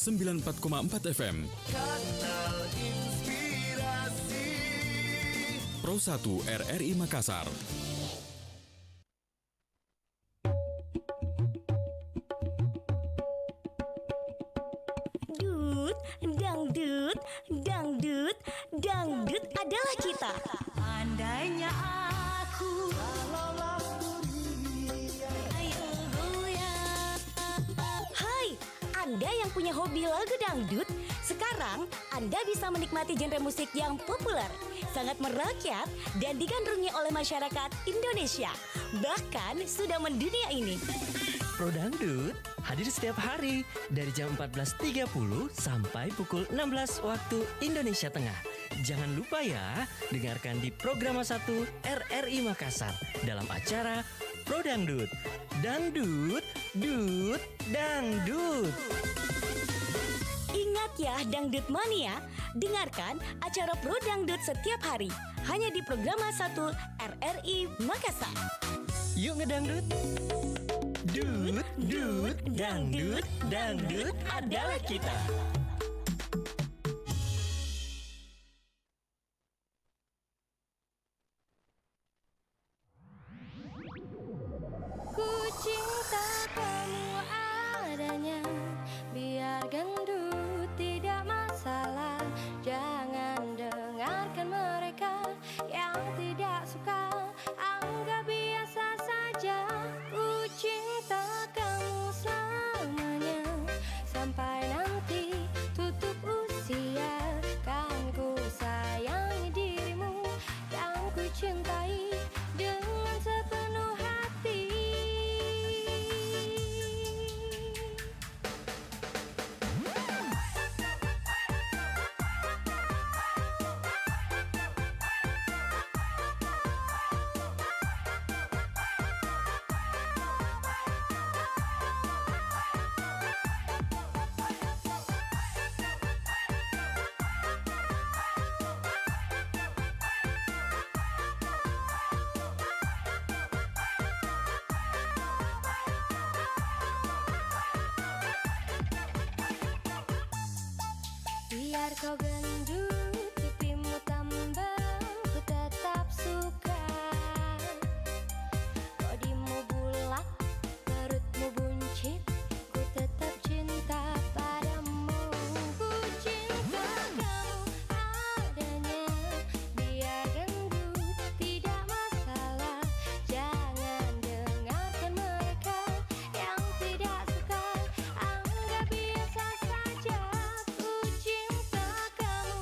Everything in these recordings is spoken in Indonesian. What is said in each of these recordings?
94,4 FM. Kanal Inspirasi Pro 1 RRI Makassar. Dut, dangdut, dangdut, dangdut adalah kita. Andainya aku ayo goyang. Hai, Anda yang punya hobi lagu dangdut, sekarang Anda bisa menikmati genre musik yang populer, sangat merakyat dan digandrungi oleh masyarakat Indonesia, bahkan sudah mendunia ini. Pro Dangdut hadir setiap hari dari jam 14.30 sampai pukul 16 waktu Indonesia Tengah. Jangan lupa ya, dengarkan di Programa 1 RRI Makassar dalam acara Pro Dangdut. Dangdut, dut, dangdut. Ingat ya Dangdut Mania, dengarkan acara Pro Dangdut setiap hari hanya di Programa 1 RRI Makassar. Yuk ngedangdut. Dut, dut, dangdut, dangdut adalah kita. Ku cinta kamu adanya, biar gendut tidak masalah. Jangan dengarkan mereka yang tidak suka, anggap biasa saja. Ku cinta kamu selamanya, sampai nanti tutup usia. Kan ku sayangi dirimu dan ku cintai dengan sepenuh hati. Biar kau gendut, pipimu tambang, ku tetap suka. Bodimu bulat, perutmu buncit, ku tetap cinta padamu. Ku cinta kamu adanya, biar gendut tidak masalah. Jangan dengarkan mereka yang tidak suka, anggap biasa saja. Ku cinta kamu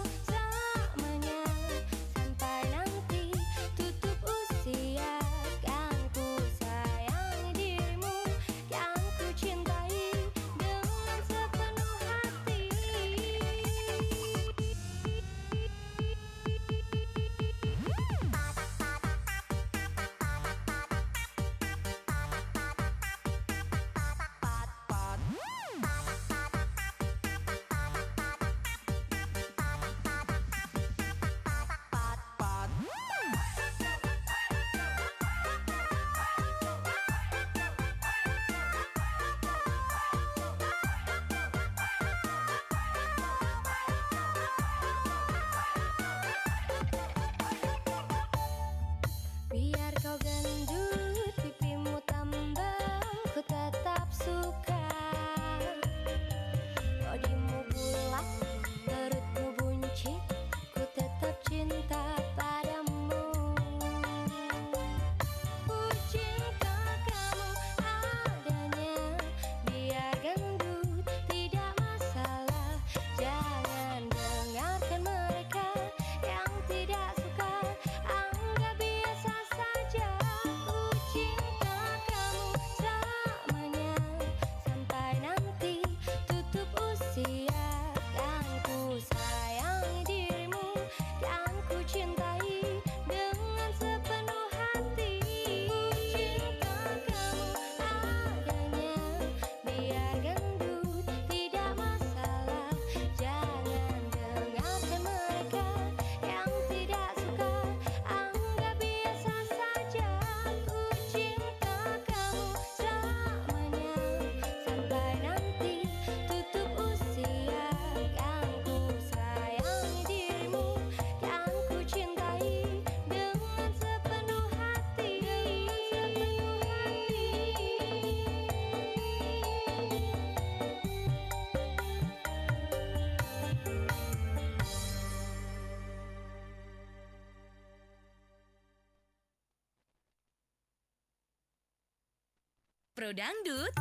Pro Dangdut.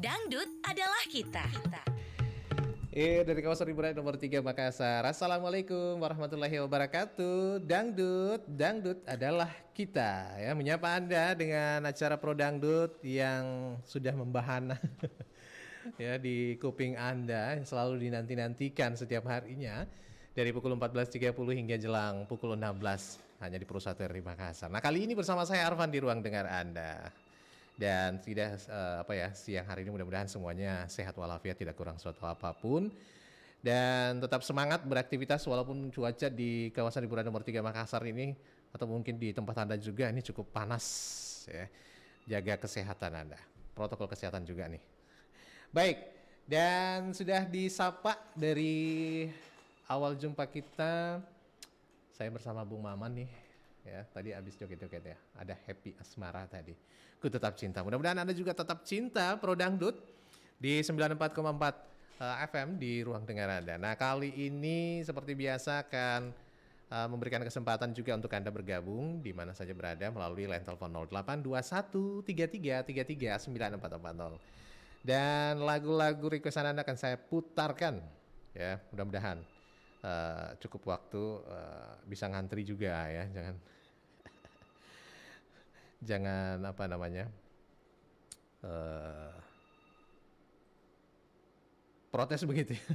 Dangdut adalah kita. Dari kawasan hiburan nomor 3 Makassar. Assalamualaikum warahmatullahi wabarakatuh. Dangdut adalah kita ya. Menyapa Anda dengan acara Pro Dangdut yang sudah membahana ya di kuping Anda, selalu dinanti-nantikan setiap harinya dari pukul 14.30 hingga jelang pukul 16 hanya di Pro 1 RRI Makassar. Nah, kali ini bersama saya Arfan di ruang dengar Anda. Dan tidak siang hari ini mudah-mudahan semuanya sehat walafiat, tidak kurang suatu apapun, dan tetap semangat beraktivitas walaupun cuaca di kawasan hiburan nomor 3 Makassar ini atau mungkin di tempat Anda juga ini cukup panas ya. Jaga kesehatan Anda, protokol kesehatan juga nih. Baik, dan sudah disapa dari awal jumpa kita, saya bersama Bung Maman nih ya. Tadi abis joget-joget ya, ada Happy Asmara tadi. Ku tetap cinta. Mudah-mudahan Anda juga tetap cinta Pro Dangdut di 94,4 FM di ruang dengar Anda. Nah, kali ini seperti biasa akan memberikan kesempatan juga untuk Anda bergabung di mana saja berada melalui line telepon 0821 33 33 9440. Dan lagu-lagu requestan Anda akan saya putarkan ya. Mudah-mudahan cukup waktu, bisa ngantri juga ya. Jangan protes begitu ya.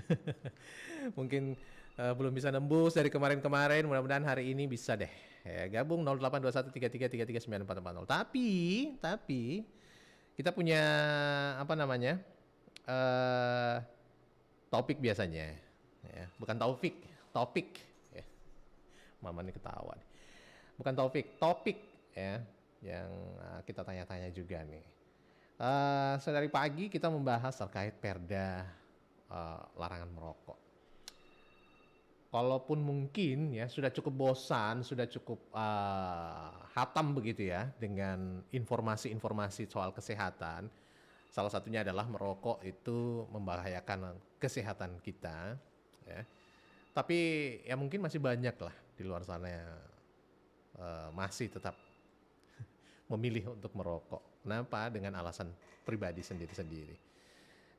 Mungkin belum bisa nembus dari kemarin-kemarin, mudah-mudahan hari ini bisa deh ya, gabung 082133339440. Tapi kita punya topik biasanya ya, bukan topik ya. Mama ini ketawa nih. Bukan topik ya, yang kita tanya-tanya juga nih. Sedari pagi kita membahas terkait perda larangan merokok. Walaupun mungkin ya sudah cukup bosan, sudah cukup hatam begitu ya dengan informasi-informasi soal kesehatan. Salah satunya adalah merokok itu membahayakan kesehatan kita ya. Tapi ya mungkin masih banyak lah di luar sana yang masih tetap memilih untuk merokok. Kenapa? Dengan alasan pribadi sendiri-sendiri.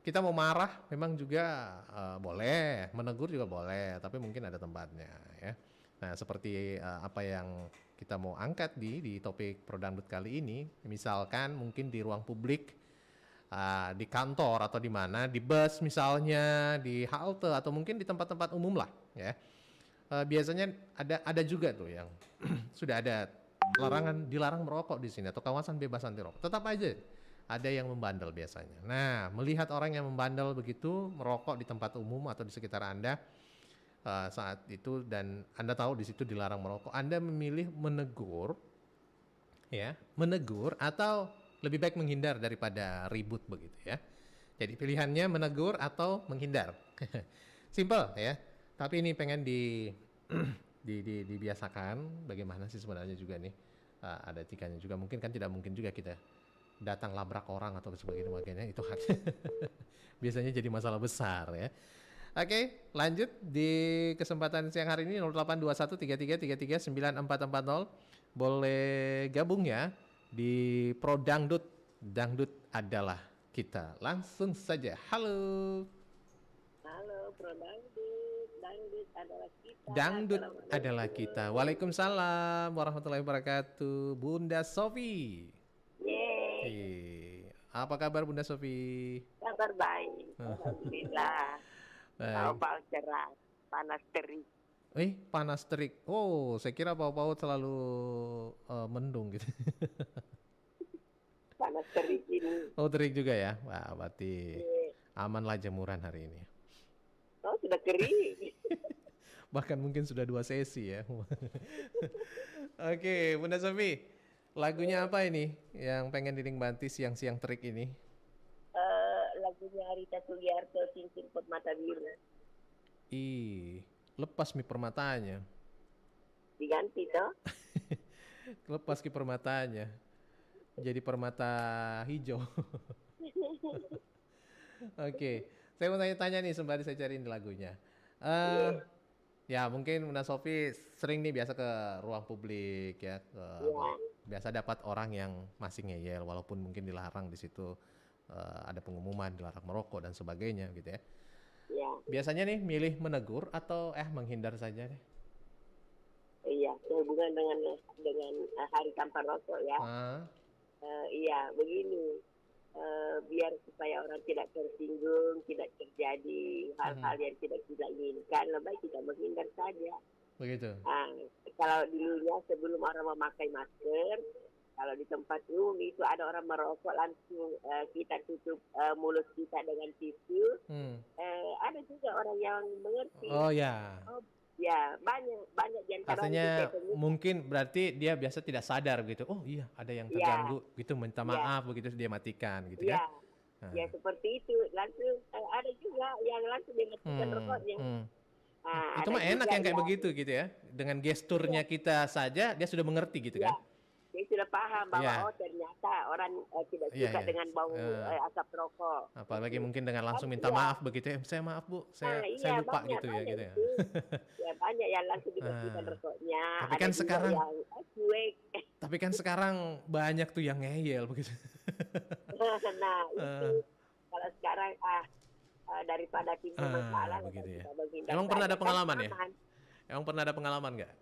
Kita mau marah memang juga boleh, menegur juga boleh, tapi mungkin ada tempatnya ya. Nah, seperti apa yang kita mau angkat di topik Pro Dangdut kali ini, misalkan mungkin di ruang publik, di kantor atau di mana, di bus misalnya, di halte atau mungkin di tempat-tempat umum lah ya. Biasanya ada juga tuh yang sudah ada dilarang merokok di sini atau kawasan bebas anti rokok. Tetap aja ada yang membandel biasanya. Nah, melihat orang yang membandel begitu merokok di tempat umum atau di sekitar Anda saat itu, dan Anda tahu di situ dilarang merokok, Anda memilih menegur atau lebih baik menghindar daripada ribut begitu ya. Jadi pilihannya menegur atau menghindar. Simple ya. Tapi ini pengen dibiasakan bagaimana sih sebenarnya juga nih, ada etikanya juga. Mungkin kan tidak mungkin juga kita datang labrak orang atau sebagainya, itu hak. Biasanya jadi masalah besar ya. Oke, lanjut di kesempatan siang hari ini 082133339440. Boleh gabung ya di Pro Dangdut. Dangdut adalah kita. Langsung saja. Halo Pro Dangdut, Dangdut adalah kita. Dangdut adalah kita. Waalaikumsalam warahmatullahi wabarakatuh. Bunda Sofi. Yeay. Apa kabar Bunda Sofi? Kabar baik. Alhamdulillah. Bau cerah, panas terik. Panas terik. Oh, saya kira bau-bau selalu mendung gitu. Panas terik ini. Oh, terik juga ya. Wah, berarti aman lah jemuran hari ini. Oh, sudah kering. Bahkan mungkin sudah 2 sesi ya. Oke, Bunda Sofi, lagunya apa ini yang pengen dinikmati siang-siang terik ini? Lagunya Rita Sugiarto, Cincin Permata Biru. Lepas mi permatanya. Diganti toh? Lepas ki permatanya. Jadi permata hijau. Oke. Saya mau tanya-tanya nih sembari saya cariin lagunya. Ya mungkin Bunda Sofi sering nih biasa ke ruang publik ya, ke biasa dapat orang yang masih ngeyel walaupun mungkin dilarang di situ, ada pengumuman dilarang merokok dan sebagainya gitu ya. Ya, Biasanya nih milih menegur atau menghindar saja deh? iya, sehubungan dengan hari tanpa rokok ya. Ah, Iya, begini. Biar supaya orang tidak tersinggung, tidak terjadi hal-hal yang tidak kita inginkan, lebih baik kita menghindar saja. begitu. Kalau dulunya sebelum orang memakai masker, kalau di tempat umum itu ada orang merokok langsung kita tutup mulut kita dengan tisu. Hmm. Ada juga orang yang mengerti. Oh ya. Ya, banyak di antara Artinya itu kayak mungkin berarti dia biasa tidak sadar gitu. Oh iya, ada yang Iya. terganggu gitu, minta Iya. maaf begitu dia matikan gitu ya, kan. Nah. ya seperti itu. Langsung ada juga yang langsung dimatikan rokoknya. Itu ada mah enak juga yang kayak begitu gitu ya. Dengan gesturnya kita saja dia sudah mengerti gitu Ya, kan. dia sudah paham bahwa Iya. ternyata orang tidak Iya, suka iya. dengan bau asap rokok. Apalagi mungkin dengan langsung minta Iya. maaf begitu ya. Saya maaf Bu, saya Iya, lupa banyak, gitu ya banyak gitu ya. itu. Ya banyak yang langsung dimatikan rokoknya. Tapi Ada kan juga sekarang- yang cuek. Tapi kan sekarang banyak tuh yang ngeyel begitu. Nah itu kalau sekarang daripada timbul masalah begitu ya. kita menghindar Emang pernah ada saja, kan pengalaman ya? aman. Emang pernah ada pengalaman nggak?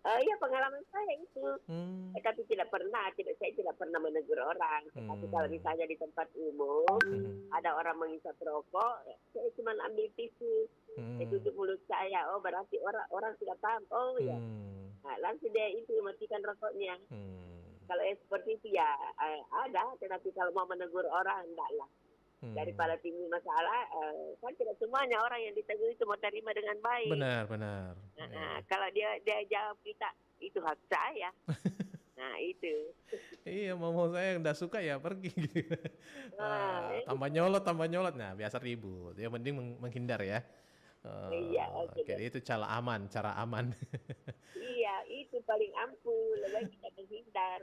Iya, pengalaman saya itu. Hmm. Tapi saya tidak pernah menegur orang. Tapi kalau misalnya di tempat umum ada orang menghisap rokok, saya cuma ambil tisu, saya tutup mulut saya. Oh, berarti orang sudah paham. Oh ya, nah, langsung dia itu matikan rokoknya. Kalau seperti itu ya ada, tetapi kalau mau menegur orang enggak lah. Daripada timbul masalah, kan tidak semuanya orang yang ditegur itu mau terima dengan baik. Benar. Kalau dia jawab kita, itu hak saya. Nah itu. Iya, mau saya yang nggak suka ya pergi gitu. Tambah nyolot. Nah, biasa ribut. Ya mending menghindar ya. Iya, oke deh. Itu cara aman. Iya, itu paling ampuh. Lebih kita menghindar.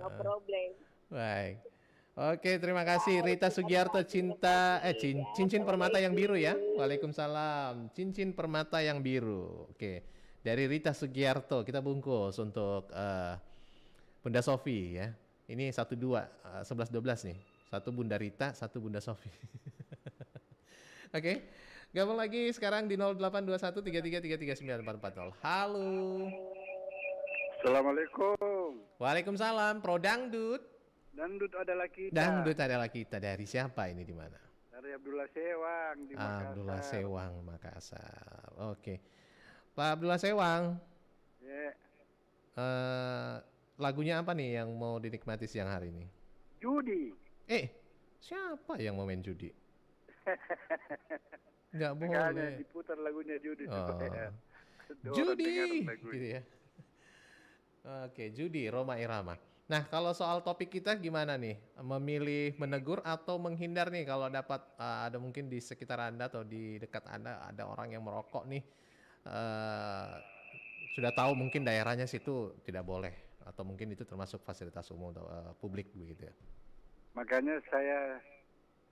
No problem. Baik. Oke, terima kasih Rita Sugiarto cincin permata yang biru ya. Waalaikumsalam. Cincin permata yang biru. Oke. Dari Rita Sugiarto kita bungkus untuk Bunda Sofi ya. Ini 11-12 nih. Satu Bunda Rita, satu Bunda Sofi. Oke. Gabung lagi sekarang di 082133333944. Halo. Assalamualaikum. Waalaikumsalam. Pro Dangdut. Dangdut adalah kita. Dangdut adalah kita. Dari siapa ini di mana? Dari Abdullah Sewang di Makassar. Abdullah Sewang, Makassar. Oke. Pak Abdullah Sewang, Ya. lagunya apa nih yang mau dinikmati siang hari ini? Judi. Siapa yang mau main judi? Nggak Makanya boleh. diputar lagunya Judi Oh. supaya orang Judi, dengar lagunya. gitu ya. Oke, judi, Roma Irama. Nah, kalau soal topik kita gimana nih? Memilih menegur atau menghindar nih kalau dapat ada mungkin di sekitar Anda atau di dekat Anda ada orang yang merokok nih. Sudah tahu mungkin daerahnya situ tidak boleh atau mungkin itu termasuk fasilitas umum atau publik begitu ya. Makanya saya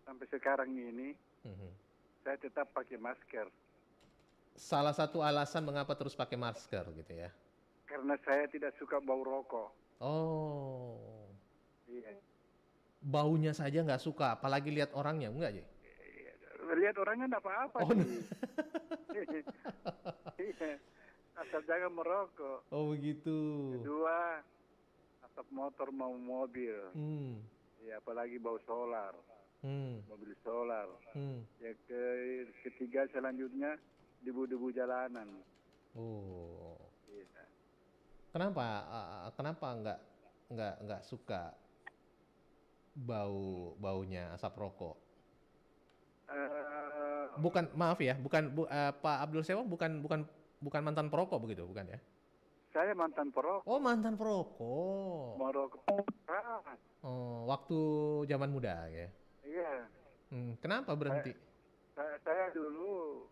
sampai sekarang ini saya tetap pakai masker Salah satu alasan mengapa terus pakai masker gitu ya. karena saya tidak suka bau rokok. Oh, Iya. baunya saja nggak suka, apalagi lihat orangnya enggak ya? Lihat orangnya enggak apa-apa Oh, sih. Iya. Asal jangan merokok. Oh begitu. Kedua, asap motor mau mobil. Hmm. Ya, apalagi bau solar, Hmm. mobil solar. Hmm. Ya, ketiga selanjutnya debu-debu jalanan. Oh. Iya. Kenapa nggak suka baunya asap rokok? Bukan, maaf ya, Pak Abdul Sewang bukan mantan perokok begitu, bukan ya? Saya mantan perokok, Oh, mantan perokok. merokok keras. Oh, waktu zaman muda ya. Iya. Kenapa berhenti? Saya dulu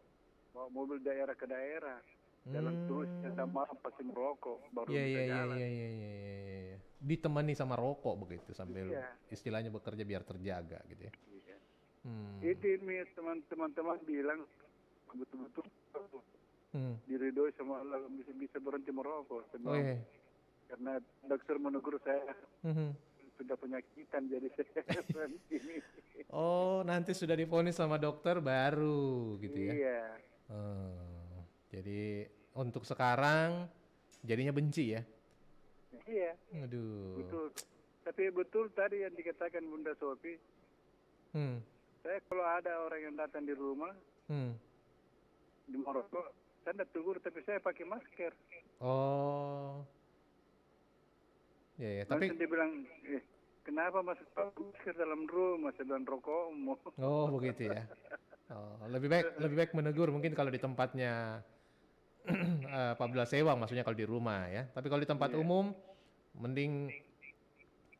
bawa mobil daerah ke daerah. Jalan terus minta maaf pasti merokok baru Iya, bisa iya, iya, jalan. iya, iya, iya. Ditemani sama rokok begitu sambil Iya. istilahnya bekerja biar terjaga gitu ya. Iya. Itu. Itu nih teman-teman bilang betul-betul Hmm. diridoi sama Allah bisa berhenti merokok. Saya Oh bilang, iya. karena dokter menegur saya Mhm. sudah penyakitan jadi saya ini. Oh, nanti sudah divonis sama dokter baru gitu ya. Iya. Jadi untuk sekarang jadinya benci ya. Iya, Aduh. betul. Tapi betul tadi yang dikatakan Bunda Sophie, Hmm. saya kalau ada orang yang datang di rumah Hmm. di merokok, saya tidak tegur tapi saya pakai masker. Oh. Ya, tapi Langsung dia bilang, kenapa masuk masker dalam rumah? Saya bilang rokokmu. oh begitu ya. Oh, lebih baik menegur mungkin kalau di tempatnya Pak Abdullah Sewang, maksudnya kalau di rumah ya. Tapi kalau di tempat umum mending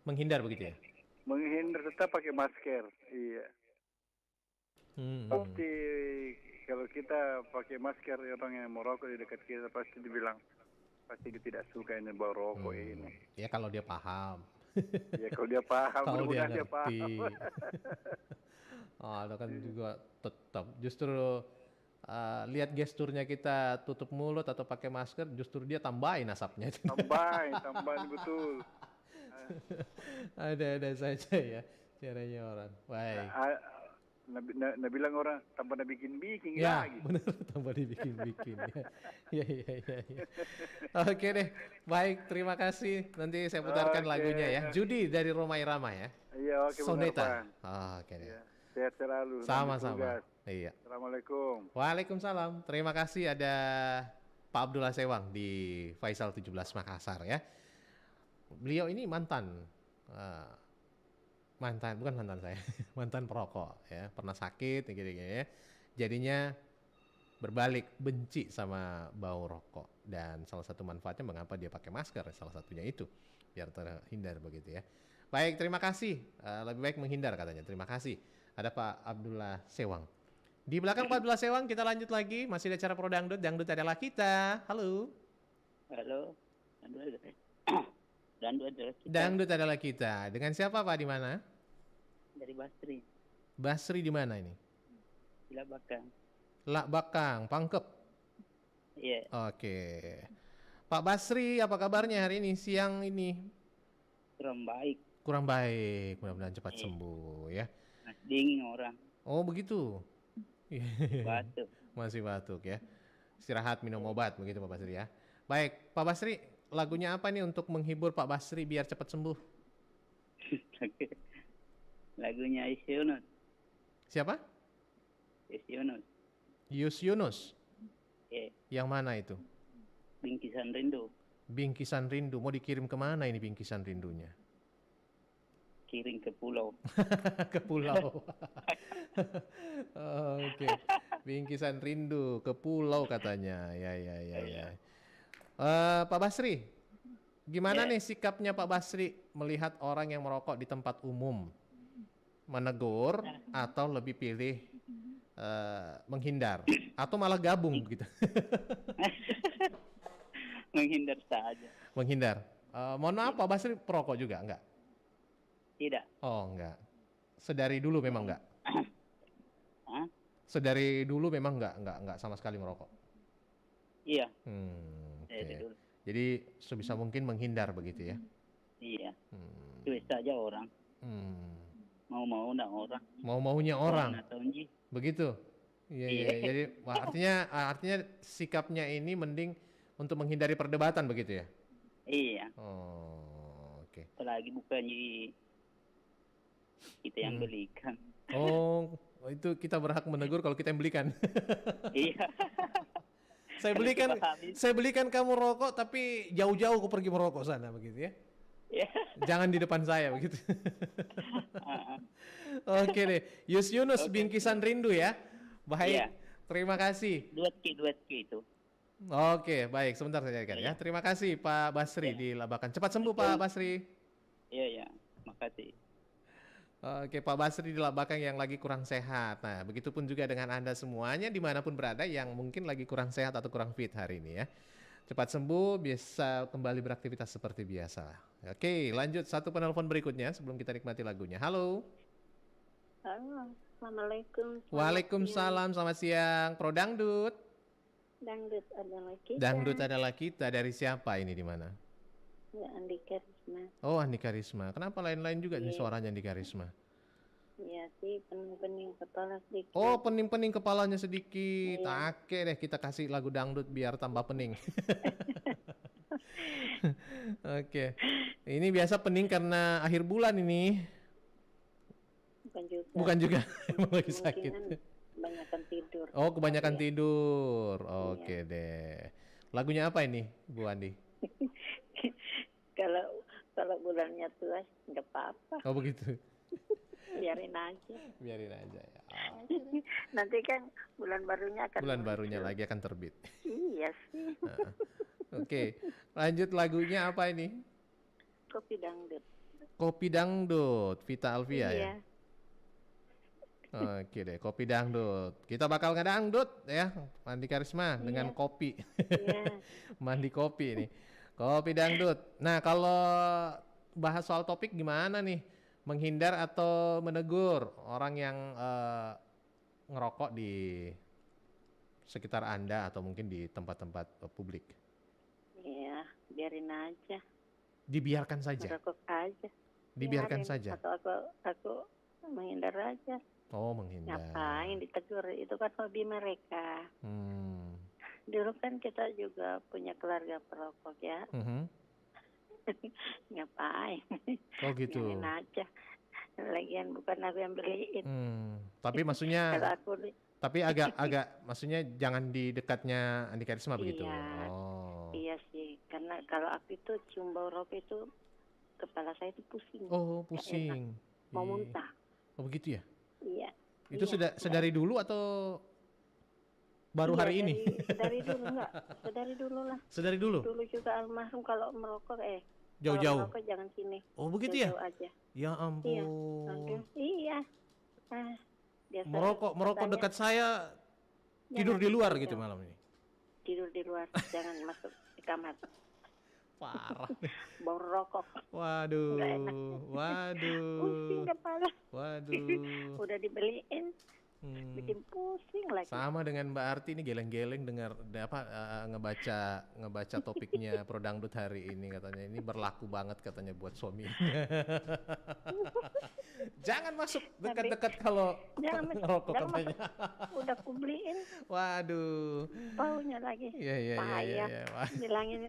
menghindar begitu ya. Menghindar tetap pakai masker. Iya. Pasti kalau kita pakai masker, orang yang merokok di dekat kita pasti dibilang, pasti dia tidak suka ini bau rokok ini. Ya kalau dia paham. Ya kalau dia paham, Kalau dia mudah-mudahan dia ngerti. paham. Ada kan juga tetap justru lihat gesturnya kita tutup mulut atau pakai masker, justru dia tambahin asapnya. Tambahin betul. Ada saja ya caranya orang. Baik. Nah bilang orang tambah bikin-bikin Ya, lagi. benar, tambah dibikin-bikin ya. Ya. Oke deh. Baik, terima kasih. Nanti saya putarkan Oke. lagunya ya. Judi dari Roma Irama ya. Iya, oke, Bung Soneta. Arfan. Oke deh. Ya, sehat selalu. Sama-sama. Tugas. Iya. Assalamualaikum. Waalaikumsalam. Terima kasih ada Pak Abdullah Sewang di Faisal 17 Makassar ya. Beliau ini mantan bukan mantan saya, mantan perokok ya, pernah sakit gini-gini ya. Jadinya berbalik benci sama bau rokok, dan salah satu manfaatnya mengapa dia pakai masker, salah satunya itu biar terhindar begitu ya. Baik, terima kasih. Lebih baik menghindar katanya. Terima kasih. Ada Pak Abdullah Sewang. Di belakang Pak Abdullah Sewang kita lanjut lagi, masih ada acara Pro Dangdut. Dangdut adalah kita. Halo. Halo. Dangdut adalah kita. Dangdut adalah kita. Dengan siapa Pak, di mana? Dari Basri. Basri di mana ini? Gila Bakang. Lak Bakang, Pangkep. Iya. Oke. Pak Basri, apa kabarnya hari ini, siang ini? Kurang baik. Kurang baik, mudah-mudahan cepat sembuh ya. Mas dingin orang. Oh begitu. Batuk. Masih batuk ya. Istirahat, minum obat begitu Pak Basri ya. Baik, Pak Basri, lagunya apa nih untuk menghibur Pak Basri biar cepat sembuh? Lagunya Isyunus. Siapa? Isyunus. Yus Yunus. Iya. Yang mana itu? Bingkisan Rindu. Bingkisan Rindu. Mau dikirim kemana ini bingkisan rindunya? Kirim ke pulau. Ke pulau. Oke. Bingkisan rindu ke pulau katanya. Ya. Pak Basri, gimana nih sikapnya Pak Basri melihat orang yang merokok di tempat umum? Menegur atau lebih pilih menghindar atau malah gabung gitu? Menghindar saja. Menghindar. Mohon maaf Pak Basri perokok juga enggak? Tidak. Oh enggak. Sedari dulu memang enggak? Hah? Sedari dulu memang enggak sama sekali merokok? Iya. Oke. Dari dulu. Jadi sebisa mungkin menghindar begitu ya? Iya. Cuek saja orang. Mau-mau orang. Mau-maunya orang. Atau enji. Begitu. Iya. Jadi artinya sikapnya ini mending untuk menghindari perdebatan begitu ya? Iya. Oh, oke. Apalagi bukannya kita yang belikan. Oh, itu kita berhak menegur kalau kita yang belikan. Iya. Saya belikan kamu rokok tapi jauh-jauh aku pergi merokok sana begitu ya. Iya. Jangan di depan saya begitu. Oke deh. Yus Yunus, Bingkisan Rindu ya. Baik. Iya. Terima kasih. Duet itu. Oke, baik. Sebentar saya carikan ya. Terima kasih Pak Basri di Labakan. Cepat sembuh Pak Basri. Iya. Makasih. Oke, Pak Basri di Labakan yang lagi kurang sehat. Nah, begitupun juga dengan Anda semuanya dimanapun berada yang mungkin lagi kurang sehat atau kurang fit hari ini ya. Cepat sembuh, bisa kembali beraktivitas seperti biasa. Oke, lanjut satu penelpon berikutnya sebelum kita nikmati lagunya. Halo. Halo, Assalamualaikum. Waalaikumsalam, selamat siang. Pro Dangdut. Dangdut adalah kita. Dangdut adalah kita. Dari siapa ini, di mana? Ya, Andi Karisma. Oh, Andika Risma. Kenapa lain-lain juga nih Iya. suaranya Andika Risma? Iya sih, pening-pening kepala sedikit. Oh, pening-pening kepalanya sedikit. Iya. Oke deh, kita kasih lagu dangdut biar tambah pening. Oke. Ini biasa pening karena akhir bulan ini. Bukan juga. Bukan juga. Emang lagi Mungkin sakit. kan kebanyakan tidur. Oh, kebanyakan Iya. tidur. Oke deh. Lagunya apa ini, Bu Andi? Kalau bulannya tua nggak apa-apa, Oh, begitu. biarin aja. Biarin aja ya. Nanti kan bulan barunya akan Bulan barunya muncul. lagi akan terbit. Iya sih. Oke. Lanjut lagunya apa ini? Kopi dangdut. Kopi Dangdut, Vita Alvia ya. Iya. Oke deh, Kopi Dangdut. Kita bakal ngedangdut ya, Mandi Karisma dengan kopi. Iya. Mandi kopi nih. Kopi Dangdut. Nah, kalau bahas soal topik gimana nih? Menghindar atau menegur orang yang ngerokok di sekitar Anda atau mungkin di tempat-tempat publik? Iya, biarin aja. Dibiarkan saja. Merokok aja. Dibiarkan Biarin. saja. Atau aku menghindar aja. Oh, menghindar. Ngapain ditegur? Itu kan hobi mereka. Hmm. Dulu kan kita juga punya keluarga perokok ya. Mhm. Ngapain? Oh gitu. Biarin aja. Lagian bukan aku yang beliin. Tapi maksudnya, Kalau aku tapi agak maksudnya jangan di dekatnya Andi Karisma begitu. Iya. Oh. Iya sih, karena kalau aku itu cium bau rokok itu kepala saya itu pusing. Oh, Nggak enak. pusing. Mau Iya. muntah. Oh begitu ya? Iya. Itu Iya, sedari dulu atau baru Iya, hari ini? Dari dulu enggak, dari dulu lah. Sedari dulu? Dulu juga almarhum kalau merokok Jauh-jauh? Kalau merokok jangan sini. Oh begitu ya? Jauh aja. Ya Iya. ampun. Aduh, iya. Biasa Merokok katanya, dekat saya, tidur di luar gitu jauh. malam ini. Tidur di luar, jangan masuk di kamar. Parah. Bau rokok. Waduh. Nggak enak. Waduh. Pusing kepala. Waduh. Udah dibeliin, bikin pusing lagi. Sama dengan Mbak Arti ini geleng-geleng dengar ngebaca topiknya Pro Dangdut hari ini, katanya ini berlaku banget katanya buat suami. Jangan masuk dekat-dekat kalau Jangan ngerokok jangan katanya. Udah ku beliin, Waduh. baunya lagi. Iya iya iya Payah. iya. Wah.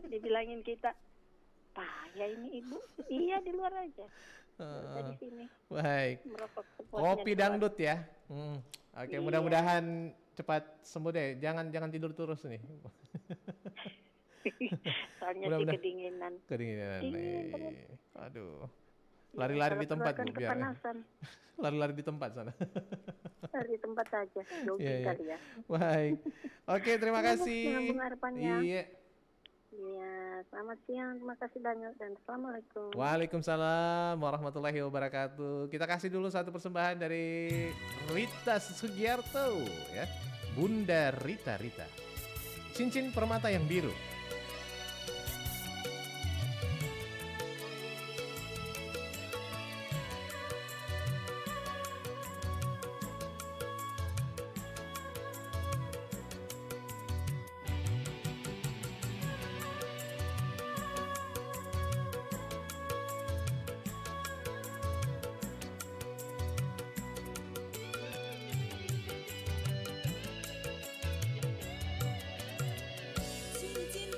Dibilangin kita, payah ini ibu. Iya di luar aja. Nggak usah di sini. Baik. Merokok sepuasnya Kopi di luar. Dangdut ya. Oke, Iya. mudah-mudahan cepat sembuh deh. Jangan tidur terus nih. Soalnya Mudah-mudahan. kedinginan. Kedinginan. Dingin terus. Aduh. Lari-lari di tempat Bu, Keluarkan biar. kepanasan. Lari-lari di tempat sana. Lari di tempat aja. Jogging Iya, iya. kali ya. Baik. Oke, terima Iya, Bu. kasih. Menyambung harapannya. Iya. Iya, selamat siang. Terima kasih banyak dan assalamualaikum. Waalaikumsalam warahmatullahi wabarakatuh. Kita kasih dulu satu persembahan dari Rita Sugiarto ya. Bunda Rita. Cincin permata yang biru. Cincin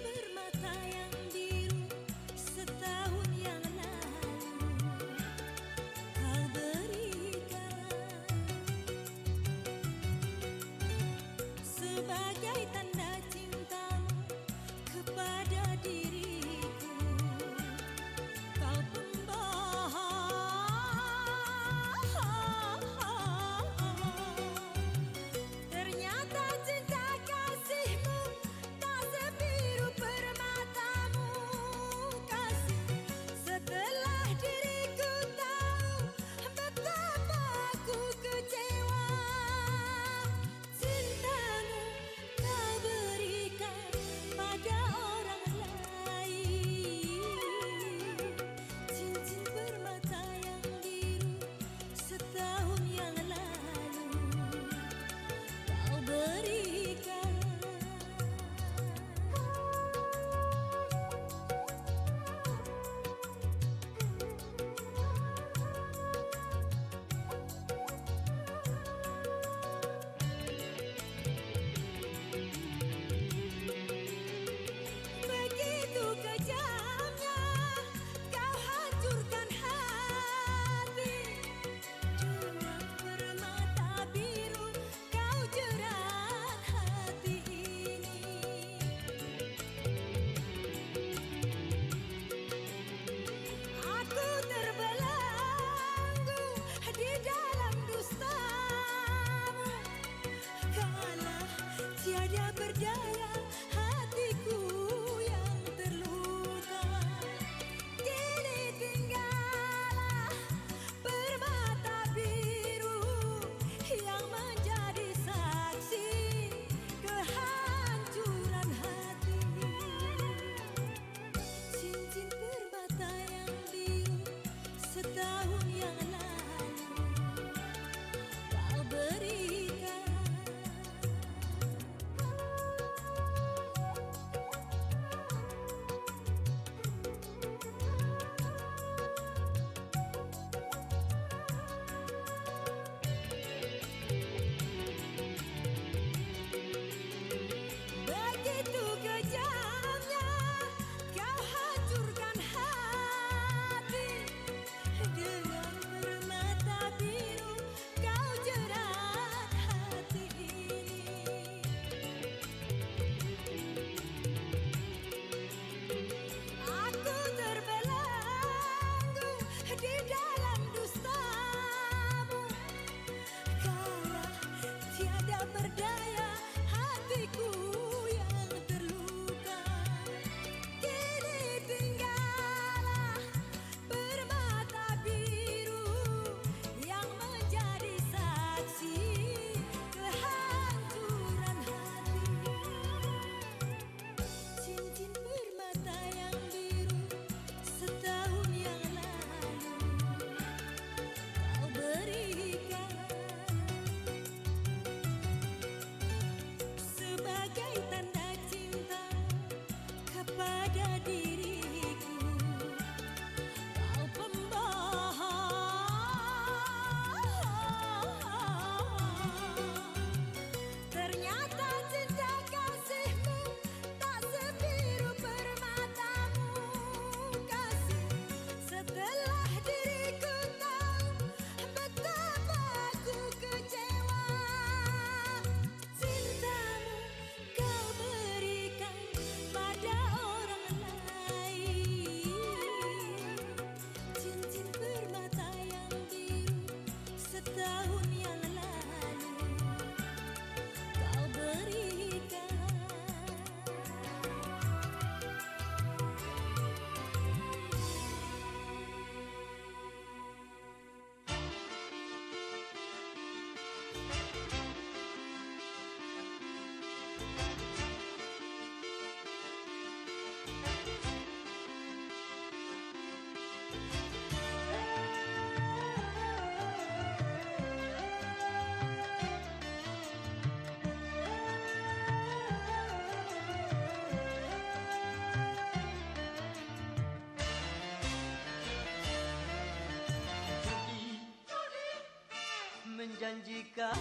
menjanjikan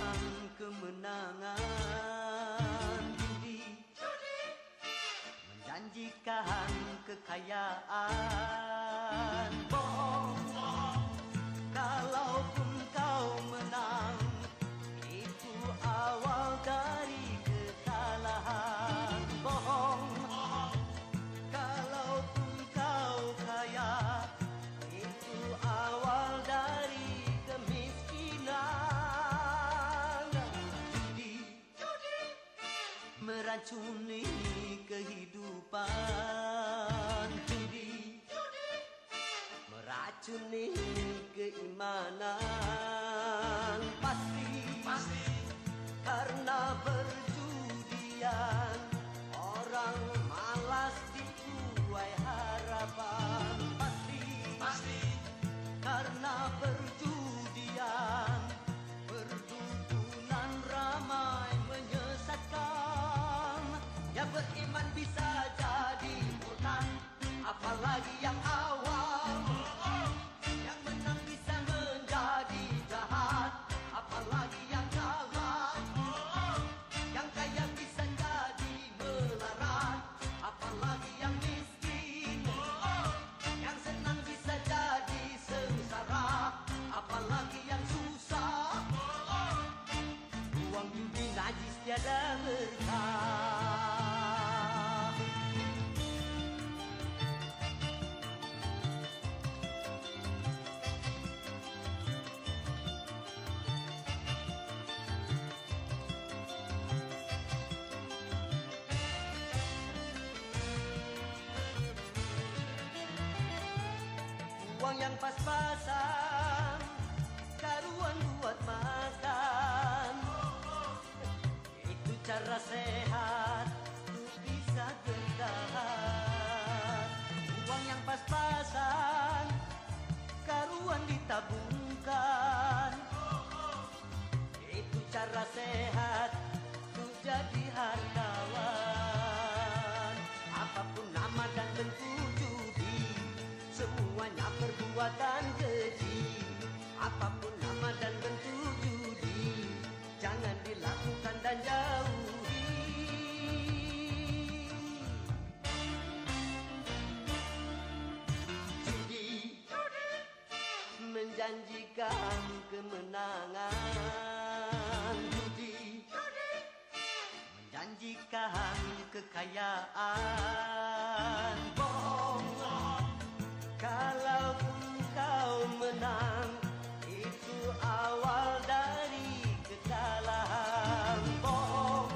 kemenangan. Judi menjanjikan kekayaan. Bohong, kalaupun kau menang, itu awal dari kekalahan. Bohong, kalaupun kau kaya, itu awal dari kemiskinan. Judi meracuni kehidupan. Judi meracuni keimanan. Pasti karena perjudian orang malas dibuai harapan. Pasti karena perjudian perdukunan ramai menyesatkan. Yang beriman bisa jadi murtad, apalagi yang awam. Yang menang bisa menjadi jahat, apalagi yang kalah. Yang kaya bisa jadi melarat, apalagi yang miskin. Yang senang bisa jadi sengsara, apalagi yang susah. Uang judi najis tiada berkah. Uang yang pas-pasan, karuan buat makan. Itu cara sehat, untuk bisa bertahan. Uang yang pas-pasan, karuan ditabungkan. Itu cara sehat, untuk jadi hartawan. Apapun nama dan bentuk judi, semuanya perbuatan keji. Apapun nama dan bentuk judi, jangan dilakukan dan jauhi. Judi menjanjikan kemenangan. Judi menjanjikan kekayaan. Bohong, kalaupun kau menang, itu awal dari kekalahan. Bohong,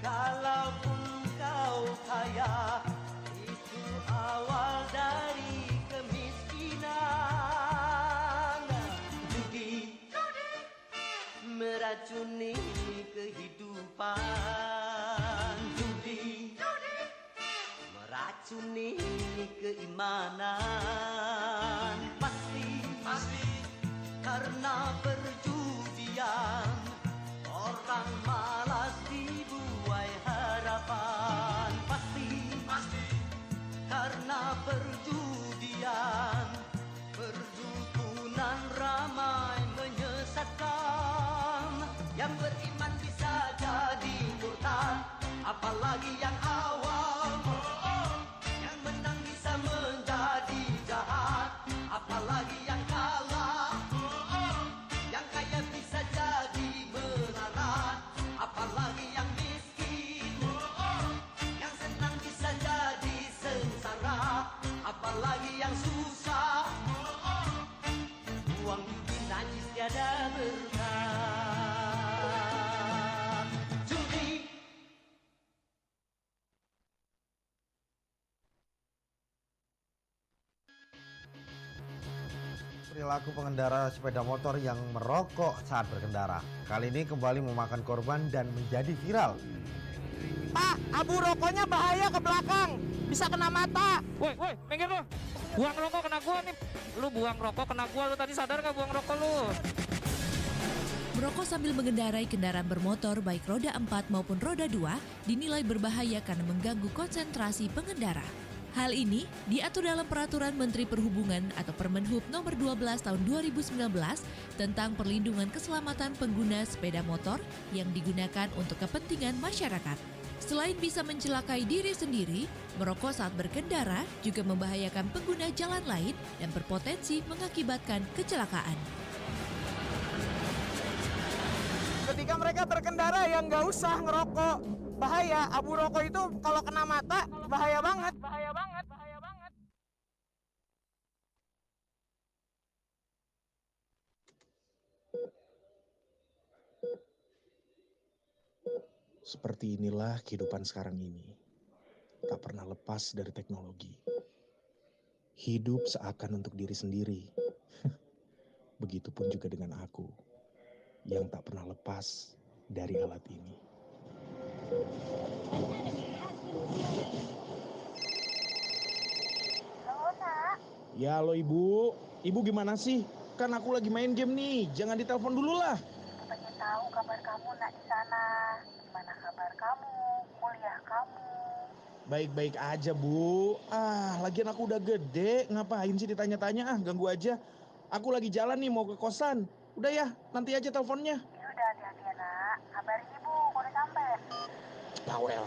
kalaupun kau kaya, itu awal dari kemiskinan. Judi meracuni kehidupan. Judi meracuni keimanan. Pasti karena perjudian orang malas dibuai harapan. Pasti karena perjudian perdukunan ramai menyesatkan. Yang beriman bisa jadi murtad, apalagi yang awam. Yang menang bisa menjadi jahat, apalagi yang kalah. Yang kaya bisa jadi melarat, apalagi yang miskin. Yang senang bisa jadi sengsara, apalagi yang susah. Uang judi najis tiada berkah. Judi perilaku pengendara sepeda motor yang merokok saat berkendara. Kali ini kembali memakan korban dan menjadi viral. Pak, abu rokoknya bahaya ke belakang. Bisa kena mata. Woi, minggir lu. Buang rokok kena gua nih. Lu buang rokok kena gua, lu tadi sadar gak buang rokok lu? Merokok sambil mengendarai kendaraan bermotor baik roda 4 maupun roda 2 dinilai berbahaya karena mengganggu konsentrasi pengendara. Hal ini diatur dalam Peraturan Menteri Perhubungan atau Permenhub Nomor 12 Tahun 2019 tentang perlindungan keselamatan pengguna sepeda motor yang digunakan untuk kepentingan masyarakat. Selain bisa mencelakai diri sendiri, merokok saat berkendara juga membahayakan pengguna jalan lain dan berpotensi mengakibatkan kecelakaan. Ketika mereka berkendara yang nggak usah ngerokok, bahaya. Abu rokok itu kalau kena mata bahaya banget. Seperti inilah kehidupan sekarang ini. Tak pernah lepas dari teknologi. Hidup seakan untuk diri sendiri. Begitupun juga dengan aku, yang tak pernah lepas dari alat ini. Halo, Nak. Ya halo ibu, ibu gimana sih? Kan aku lagi main game nih, jangan ditelepon dulu lah. Pengen tahu kabar kamu, Nak, di sana. Gimana kabar kamu? Kuliah kamu? Baik-baik aja bu. Lagian aku udah gede, ngapain sih ditanya-tanya ganggu aja. Aku lagi jalan nih mau ke kosan. Udah ya, nanti aja teleponnya. Ya udah, hati-hati ya, Nak. Kabarin Ibu kalau udah sampai. Bawel.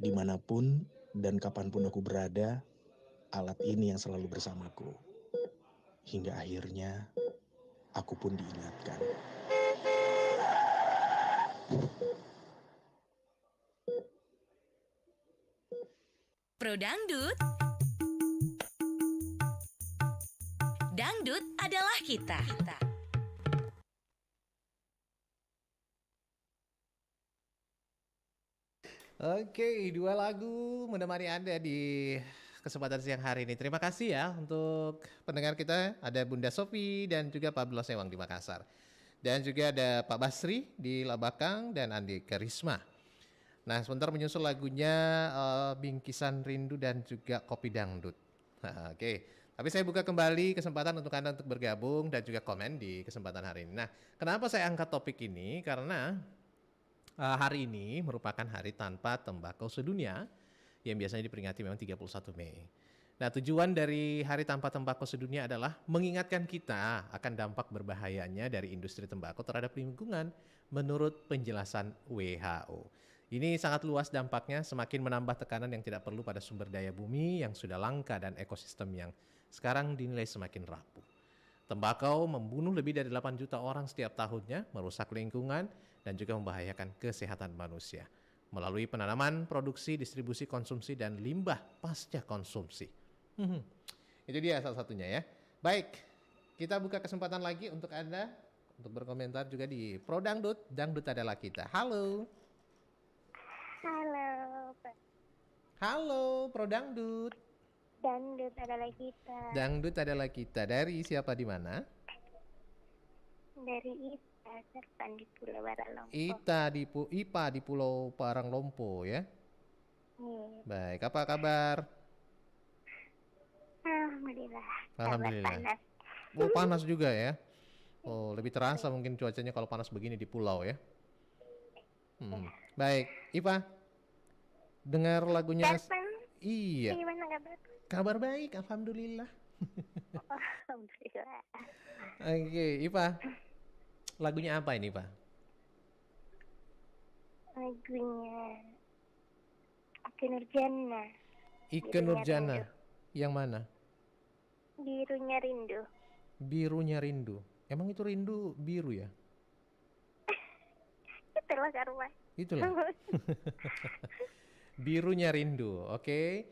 Dimanapun dan kapanpun aku berada, alat ini yang selalu bersamaku. Hingga akhirnya, aku pun diingatkan. Pro Dangdut. Dangdut adalah kita. Oke, 2 lagu menemani Anda di kesempatan siang hari ini. Terima kasih ya untuk pendengar kita. Ada Bunda Sofi dan juga Pak Blos Sewang di Makassar. Dan juga ada Pak Basri di Labakang dan Andi Karisma. Nah, sebentar menyusul lagunya Bingkisan Rindu dan juga Kopi Dangdut. Nah, oke, tapi saya buka kembali kesempatan untuk Anda untuk bergabung dan juga komen di kesempatan hari ini. Nah, kenapa saya angkat topik ini? Karena hari ini merupakan hari tanpa tembakau sedunia yang biasanya diperingati memang 31 Mei. Nah, tujuan dari hari tanpa tembakau sedunia adalah mengingatkan kita akan dampak berbahayanya dari industri tembakau terhadap lingkungan menurut penjelasan WHO. Ini sangat luas dampaknya, semakin menambah tekanan yang tidak perlu pada sumber daya bumi yang sudah langka dan ekosistem yang sekarang dinilai semakin rapuh. Tembakau membunuh lebih dari 8 juta orang setiap tahunnya, merusak lingkungan, dan juga membahayakan kesehatan manusia melalui penanaman, produksi, distribusi, konsumsi, dan limbah pasca konsumsi. Itu dia salah satunya ya. Baik, kita buka kesempatan lagi untuk Anda untuk berkomentar juga di Pro Dangdut. Dangdut adalah kita. Halo. Halo, Halo, Pro Dangdut. Dangdut adalah kita. Dangdut adalah kita. Dari siapa di mana? Dari Ita, Serpan di Pulau Baranglompo. Ipa di Pulau Baranglompo ya. Baik, apa kabar? Alhamdulillah. Alhamdulillah. Panas. Oh, panas juga ya. Oh, lebih terasa mungkin cuacanya kalau panas begini di pulau ya. Baik, Ipa. Dengar lagunya. Iya. Gimana kabar? Kabar baik, alhamdulillah. Alhamdulillah. Oke, Ipa. Lagunya apa ini, Pak? Lagunya Ikke Nurjana. Ikke Nurjana. Yang mana? Birunya Rindu. Birunya Rindu. Emang itu rindu biru ya? Itulah karuan. Itulah. Birunya Rindu. Oke.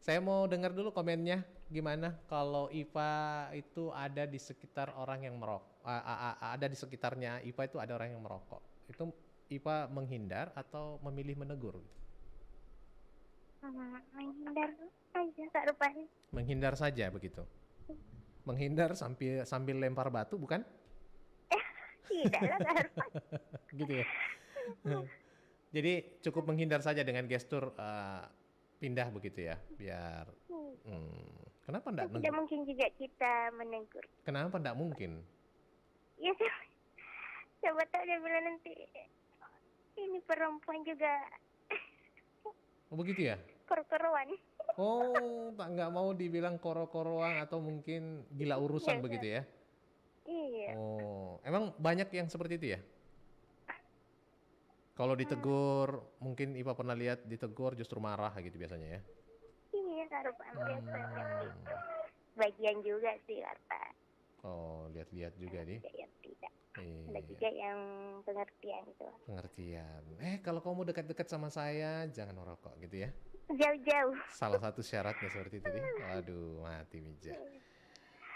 Saya mau dengar dulu komennya. Gimana kalau Ipa itu ada di sekitar orang yang merokok? Ada di sekitarnya Ipa itu ada orang yang merokok. Itu Ipa menghindar atau memilih menegur? Menghindar aja Kak Rupani. Menghindar saja begitu. Menghindar sambil lempar batu bukan? Tidak lah Kak Rupani. Gitu ya. Jadi cukup menghindar saja dengan gestur pindah begitu ya, biar. Kenapa enggak? Tidak mungkin juga kita menegur. Kenapa enggak mungkin? Ya siapa tahu dia bilang nanti ini perempuan juga Oh begitu ya? Koro-koroan. Oh, nggak mau dibilang koro-koroan atau mungkin gila urusan begitu ya? Iya. Oh, emang banyak yang seperti itu ya? Kalau ditegur, mungkin Ipa pernah lihat ditegur justru marah gitu biasanya ya? Iya, karupan biasa gitu. Bagian juga sih kata. Oh, lihat-lihat juga nih. Ada yang tidak. Iya. Ada juga yang pengertian gitu. Pengertian. Kalau kamu dekat-dekat sama saya, jangan merokok gitu ya? Jauh-jauh. Salah satu syaratnya seperti itu nih. Waduh, mati Mija.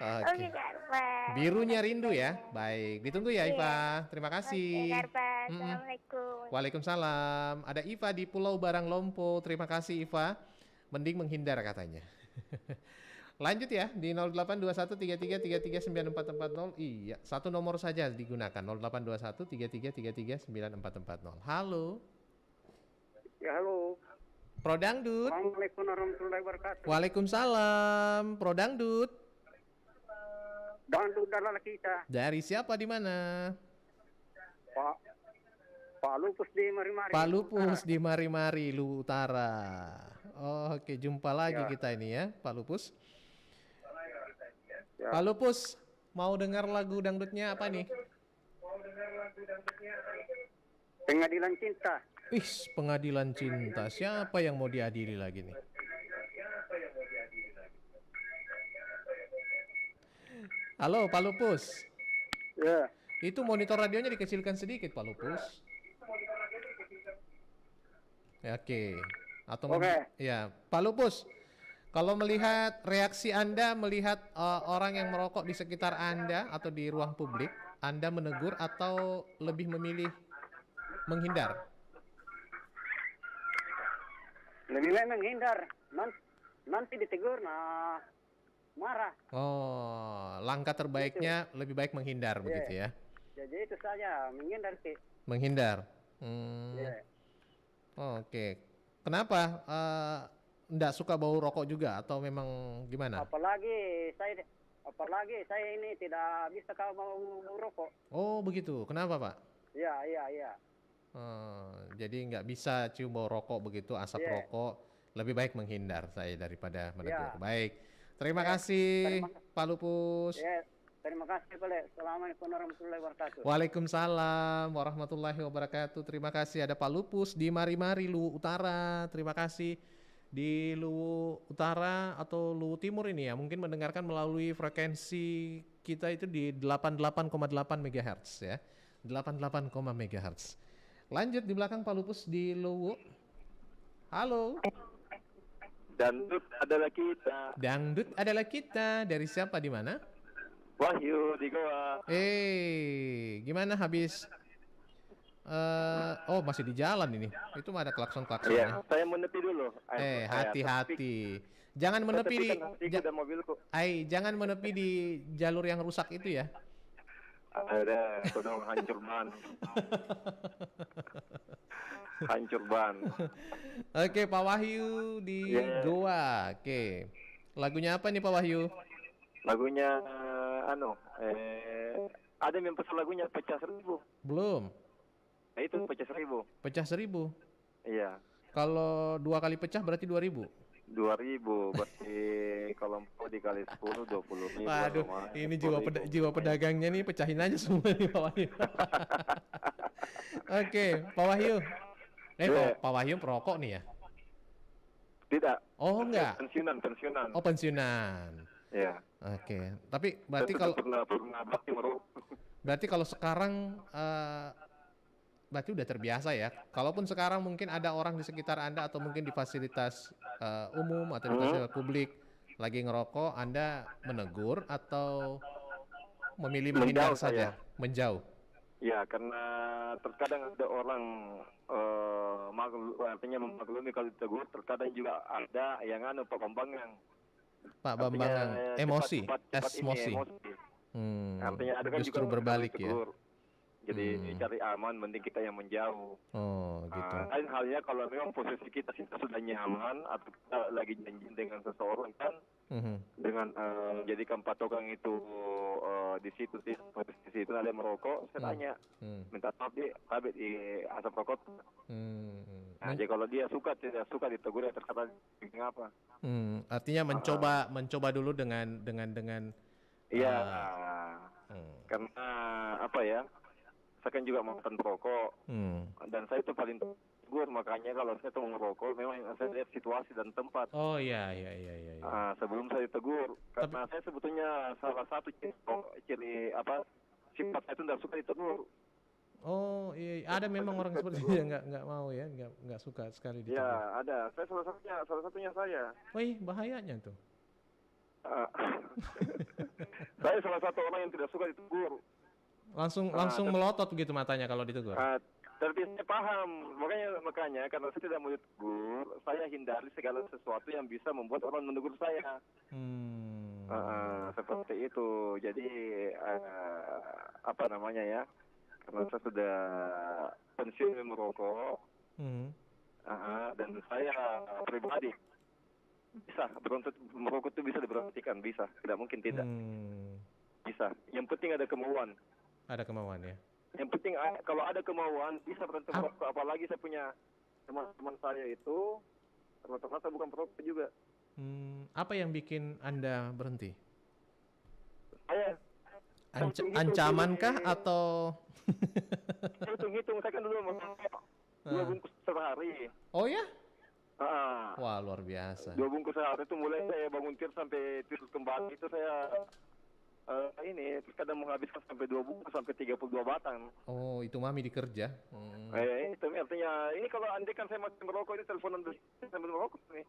Oke, Oke. Karpan. Birunya rindu ya. Baik, ditunggu ya Iya. Iva. Terima kasih. Oke, Karpan. Mm-mm. Assalamualaikum. Waalaikumsalam. Ada Iva di Pulau Baranglompo. Terima kasih Iva. Mending menghindar katanya. Lanjut ya di 082133339440. Iya, satu nomor saja digunakan 082133339440. Halo. Ya halo. Pro Dangdut. Assalamualaikum warahmatullahi wabarakatuh. Waalaikumsalam. Pro Dangdut. Dangdut adalah kita. Dari siapa di mana? Pak Lupus di Mari-Mari. Pak Lupus di Mari-Mari Lu Utara. Oh, oke, jumpa lagi Ya. kita ini ya, Pak Lupus. Ya. Pak Lupus, mau dengar lagu dangdutnya apa nih? Pengadilan Cinta. Ih, Pengadilan Cinta. Siapa yang mau diadili lagi nih? Halo, Pak Lupus. Ya. Itu monitor radionya dikecilkan sedikit, Pak Lupus. Ya, oke. Atau ya, Pak Lupus. Kalau melihat reaksi Anda melihat orang yang merokok di sekitar Anda atau di ruang publik, Anda menegur atau lebih memilih menghindar? Lebih baik menghindar. Nanti ditegur, nah marah. Oh, langkah terbaiknya lebih baik menghindar begitu ya? Jadi itu saja, menghindar sih. Menghindar. Ya. Oke. Kenapa? Nggak suka bau rokok juga atau memang gimana? Apalagi saya ini tidak bisa kalau mau rokok. Oh begitu. Kenapa Pak? Iya. Jadi nggak bisa cium bau rokok begitu, asap rokok. Lebih baik menghindar saya daripada menegur. Baik. Terima kasih Pak Lupus. Ya, terima kasih Pak. Assalamualaikum warahmatullahi wabarakatuh. Waalaikumsalam warahmatullahi wabarakatuh. Terima kasih ada Pak Lupus di Mari-Mari Luwu Utara. Terima kasih di Luwu Utara atau Luwu Timur ini ya. Mungkin mendengarkan melalui frekuensi kita itu di 88,8 MHz ya. 88, MHz. Lanjut di belakang Pak Lupus di Luwu. Halo. Dangdut adalah kita. Dangdut adalah kita. Dari siapa di mana? Wahyu di Goa. Gimana habis? Oh masih di jalan ini. Itu ada klakson-klakson. Iya, saya menepi dulu. Hati-hati. Jangan menepi di jangan menepi di jalur yang rusak itu ya. Ada kodong hancur ban. Hancur ban. Oke, Pak Wahyu di Goa. Oke. Lagunya apa nih Pak Wahyu? Lagunya ada yang pesan lagunya Pecah 1000. Belum. Nah, itu Pecah 1000. Pecah 1000. Iya. Kalau 2 kali pecah berarti 2000. 2000 berarti kalau 4 dikali 10 25. Waduh, ini jiwa pedagangnya nih pecahin aja semua nih Pak Wahyu. Oke, Pak Wahyu. Pak Wahyu perokok nih ya? Tidak. Oh enggak. Pensiunan. Oh pensiunan. Iya. Oke. Tapi berarti kalau berarti kalau sekarang berarti udah terbiasa ya. Kalaupun sekarang mungkin ada orang di sekitar Anda atau mungkin di fasilitas umum atau di fasilitas publik lagi ngerokok, Anda menegur atau memilih menghindar saja, menjauh? Ya, karena terkadang ada orang artinya memaklumi kalau ditegur, terkadang juga ada yang Pak Bambang emosi. Artinya ada kan justru juga berbalik ya. Jadi cari aman, mending kita yang menjauh. Oh, gitu. Lain halnya kalau memang posisi kita sudah nyaman atau kita lagi janji dengan seseorang kan, dengan jadikan patokan itu di situ ada yang merokok, saya tanya, minta maaf dia, habis di asap rokok. Nah, jadi kalau dia tidak suka ditegur ya terkata apa. Artinya mencoba dulu dengan Iya. Karena apa ya? Saya kan juga mantan perokok. Dan saya itu paling tegur, makanya kalau saya tuh merokok memang saya lihat situasi dan tempat. Oh iya. Sebelum saya ditegur, karena saya sebetulnya salah satu ciri apa sifat saya itu tidak suka ditegur. Oh iya, ada memang orang seperti itu yang nggak mau ya, nggak suka sekali ditegur. Ya ada, saya salah satunya saya. Wih, bahayanya tuh. Saya salah satu orang yang tidak suka ditegur. Langsung melotot begitu matanya kalau ditegur. Tapi saya paham, makanya karena saya tidak mau ditegur, saya hindari segala sesuatu yang bisa membuat orang menegur saya. Seperti itu. Jadi apa namanya ya? Karena saya sudah pensiun merokok, dan saya pribadi bisa merokok itu bisa diberhentikan, bisa, tidak mungkin tidak. Bisa. Yang penting ada kemauan. Ada kemauan ya. Yang penting kalau ada kemauan bisa berhenti merokok. Apalagi saya punya teman-teman saya itu rata-rata bukan perokok juga. Apa yang bikin Anda berhenti? Saya ancaman kah atau? Hitung-hitung saya kan dulu merokok 2 bungkus sehari. Oh ya? Wah, luar biasa. 2 bungkus sehari itu mulai saya bangun tidur sampai tidur kembali itu saya terus kadang menghabiskan sampai 2 bungkus sampai 32 batang. Oh, itu mami dikerja. Itu artinya ini kalau andai kan saya masih merokok ini teleponan sambil merokok nih.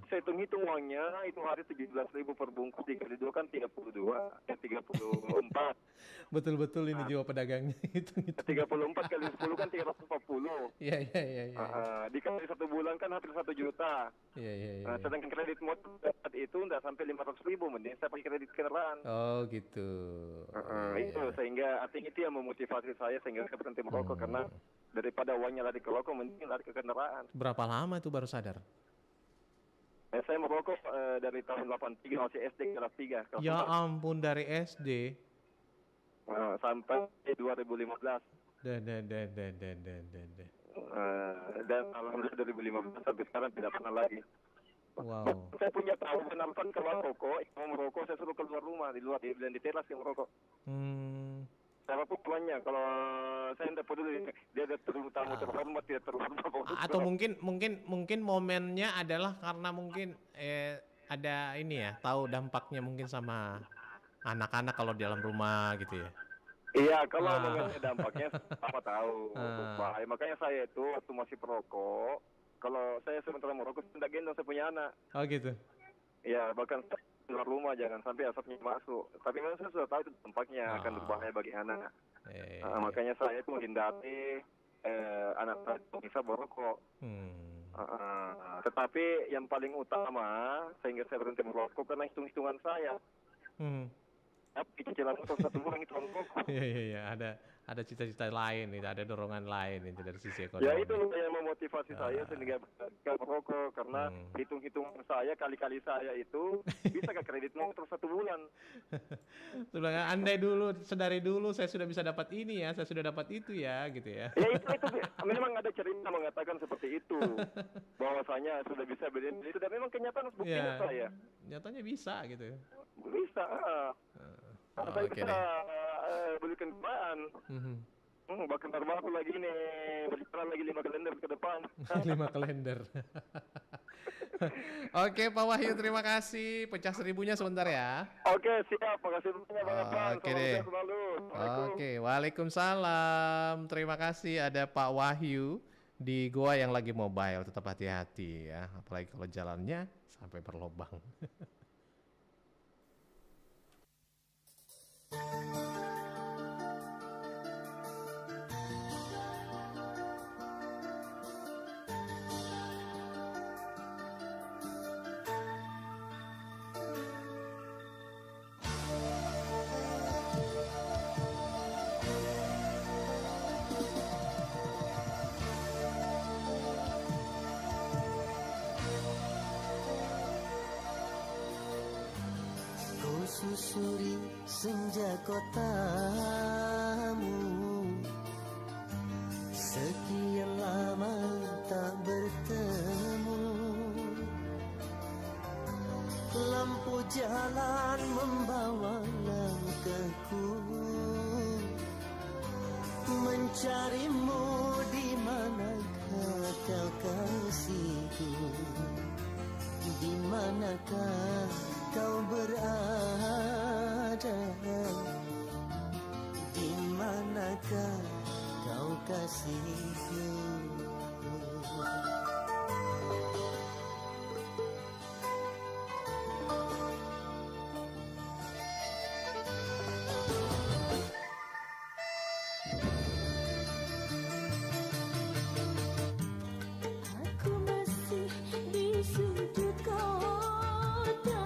Saya hitung uangnya itu hari 17.000 per bungkus dikali 2 kan 32, 34. Betul ini jiwa pedagangnya itu. 34 kali 10 kan 340. Iya. Dikali 1 bulan kan hampir 1 juta. Iya. Sedangkan kredit motor itu enggak sampai 500.000, mending saya pakai kredit kendaraan. Oh gitu. Itu sehingga artinya itu yang memotivasi saya sehingga saya berhenti merokok karena daripada uangnya lari ke rokok mending lari ke kendaraan. Berapa lama itu baru sadar? Saya merokok dari tahun 83 masih SD kelas 3. Ya ampun, dari SD. Sampai 2015. Dan alhamdulillah 2015 sampai sekarang tidak pernah lagi. Wow. Saya punya tahu alasan keluar rokok, mau merokok saya suruh keluar rumah di luar dan di teras yang merokok. Siapapun tuannya, kalau saya tidak peduli dia ada tamu terhormat tidak terhormat. Atau mungkin momennya adalah karena mungkin ada ini ya, tahu dampaknya mungkin sama anak-anak kalau di dalam rumah gitu ya. Iya, kalau mengenai dampaknya sama tahu bahaya. Makanya saya itu waktu masih perokok, kalau saya sementara merokok tidak gendong saya punya anak. Oh gitu. Iya, bahkan keluar rumah jangan sampai asapnya masuk. Tapi memang saya sudah tahu itu dampaknya akan berbahaya bagi anak. Makanya saya itu menghindari anak saya bisa merokok. Tetapi yang paling utama sehingga saya berhenti merokok karena hitung-hitungan saya. Cicilan motor 1 bulan itu merokok. Iya, ada cita-cita lain, ada dorongan lain itu dari sisi ekonomi. Ya itu yang memotivasi saya sehingga merokok karena hitung-hitungan saya kali-kali saya itu bisa ke kredit motor 1 bulan. Sudah andai dulu, sedari dulu saya sudah bisa dapat ini ya, saya sudah dapat itu ya, gitu ya. Ya itu memang ada cerita mengatakan seperti itu. Bahwasanya sudah bisa beli itu dan memang kenyataan buktinya saya. Nyatanya bisa gitu ya. Bisa. Saya bisa beli kendaraan. Bahkan terbaru lagi nih, berjalan lagi 5 kalender ke depan. 5 kalender. Oke Pak Wahyu, terima kasih. Pecah 1000-nya sebentar ya. Oke, siap. Makasih banyak Bang. Oke deh. Oke, waalaikumsalam. Terima kasih ada Pak Wahyu di Goa yang lagi mobile. Tetap hati-hati ya, apalagi kalau jalannya sampai berlobang. susuri senja kotamu. Sekian lama tak bertemu, lampu jalan membawa langkahku, mencarimu di manakah kau kasihku, di manakah kau berada, di manakah kau kasihku. Aku masih di sudut kota,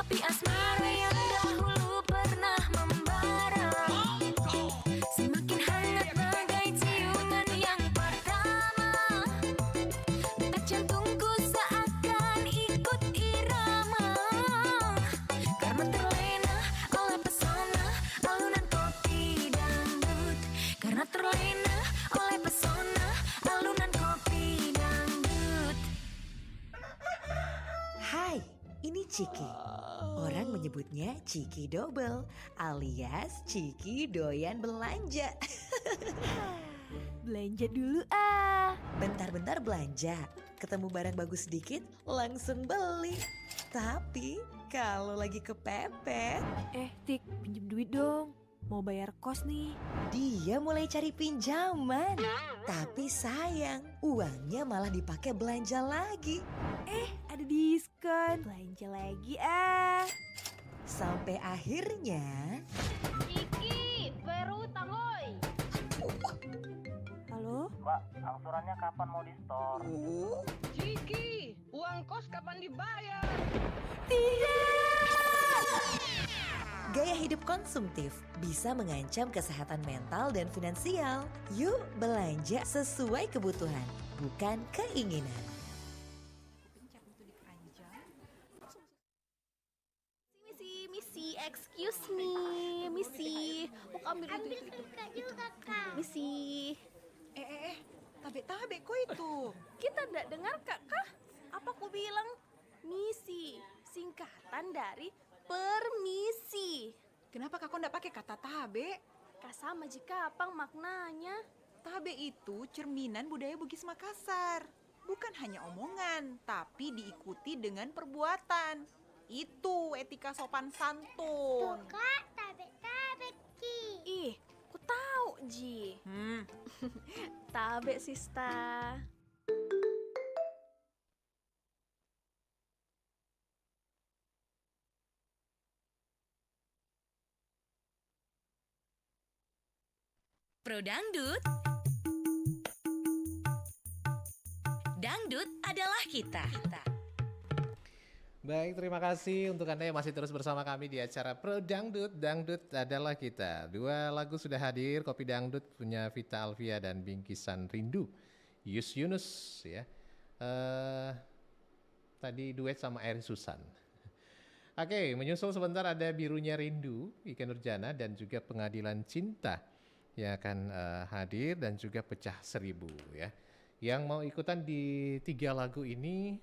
api asmara yang dahulu pernah membara. Semakin hangat bagai ciuman yang pertama. Detak jantungku seakan ikut irama. Karena terlena oleh pesona alunan kopi dangdut. Karena terlena oleh pesona alunan kopi dangdut. Hai, ini Ciki. Orang menyebutnya Ciki Double alias Ciki doyan belanja. Belanja dulu ah. Bentar-bentar belanja. Ketemu barang bagus sedikit langsung beli. Tapi kalau lagi kepepet. Tik, pinjem duit dong. Mau bayar kos nih. Dia mulai cari pinjaman. Tapi sayang, uangnya malah dipakai belanja lagi. Ada diskon. Belanja lagi ah. Sampai akhirnya Ciki, bayar utang woi. Halo? Mbak, angsurannya kapan mau di store? Ciki, uang kos kapan dibayar? gaya hidup konsumtif bisa mengancam kesehatan mental dan finansial. Yuk belanja sesuai kebutuhan, bukan keinginan. Misi, excuse me, Misi, mau ambil itu juga, Kak. Misi. Tabe kok itu? Kita tidak dengar, Kak. Apa aku bilang? Misi, singkatan dari permisi. Kenapa Kak ndak pakai kata tabe? Kak sama jika apa maknanya? Tabe itu cerminan budaya Bugis Makassar. Bukan hanya omongan, tapi diikuti dengan perbuatan. Itu etika sopan santun. Tuh Kak, tabe Ki. Ih, aku tahu Ji. Tabe Sista. Pro Dangdut. Dangdut adalah kita. Baik, terima kasih untuk Anda yang masih terus bersama kami di acara Pro Dangdut. Dangdut adalah kita. 2 lagu sudah hadir, Kopi Dangdut punya Vita Alvia dan Bingkisan Rindu, Yunus ya. Tadi duet sama Eri Susan. Oke, menyusul sebentar ada Birunya Rindu, Ika Nurjana, dan juga Pengadilan Cinta yang akan hadir, dan juga Pecah Seribu ya. Yang mau ikutan di 3 lagu ini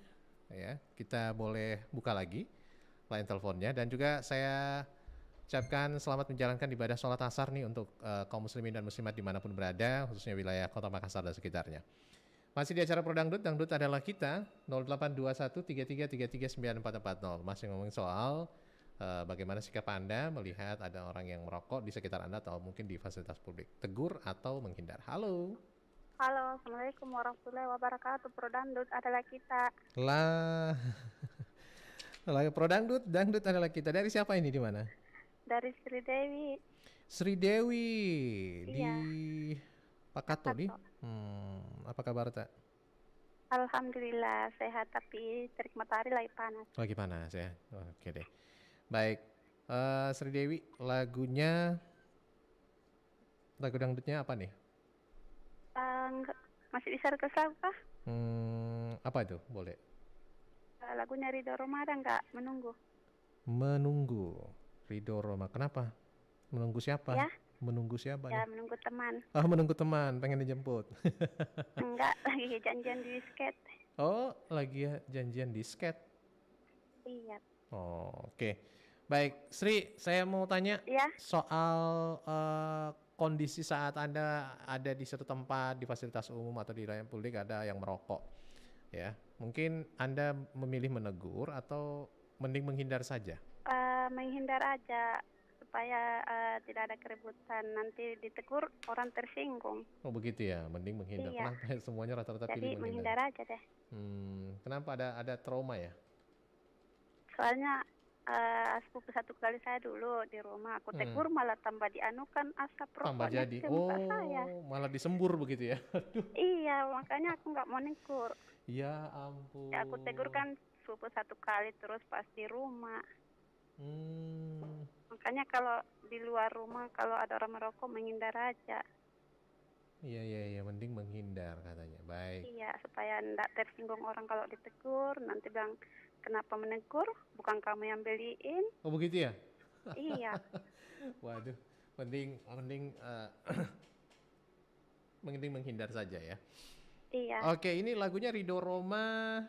ya, kita boleh buka lagi line teleponnya, dan juga saya ucapkan selamat menjalankan ibadah sholat asar nih untuk kaum muslimin dan muslimat dimanapun berada, khususnya wilayah Kota Makassar dan sekitarnya. Masih di acara Pro Dangdut, Dangdut adalah kita, 082133339440. Masih ngomongin soal bagaimana sikap Anda melihat ada orang yang merokok di sekitar Anda atau mungkin di fasilitas publik. Tegur atau menghindar. Halo. Halo, Assalamualaikum warahmatullahi wabarakatuh. Pro Dangdut adalah kita. Lah. Pro Dangdut, Dangdut adalah kita. Dari siapa ini, di mana? Dari Sri Dewi. Sri Dewi. Iya. Di Pakato di. Apa kabar, Tak? Alhamdulillah sehat, tapi terik matahari lagi panas. Lagi panas ya. Oke deh. Baik. Sri Dewi, lagu dangdutnya apa nih? Masih bisa request lagu kah? Apa itu? Boleh. Lagunya Ridho Roma ada nggak? Menunggu. Ridho Roma. Kenapa? Menunggu siapa? Ya. Menunggu siapa Ya, nih? menunggu teman. Oh, menunggu teman. Pengen dijemput. Enggak, lagi janjian di sket. Oh, lagi janjian di sket. Iya. Oh, oke. Baik, Sri, saya mau tanya soal kondisi saat Anda ada di suatu tempat, di fasilitas umum atau di layanan publik ada yang merokok. Ya, mungkin Anda memilih menegur atau mending menghindar saja? Menghindar aja supaya tidak ada keributan, nanti ditegur orang tersinggung. Oh begitu ya, mending menghindar. Iya. Kenapa semuanya rata-rata Jadi pilih menghindar aja deh. Kenapa ada trauma ya? Soalnya sepupu satu kali saya dulu di rumah, aku tegur malah tambah dianukan asap Tambah rokoknya jadi. ke muka saya. Malah disembur begitu ya? Aduh. Iya, makanya aku nggak mau negur. Ya ampun. Ya, aku tegur kan sepupu satu kali terus pas di rumah. Makanya kalau di luar rumah kalau ada orang merokok menghindar aja. Iya, mending menghindar katanya. Baik. Iya, supaya tidak tersinggung orang kalau ditegur. Nanti bilang, kenapa menegur? Bukan kamu yang beliin. Oh begitu ya? Iya. Waduh, mending mending menghindar saja ya. Iya. Oke, ini lagunya Ridho Roma,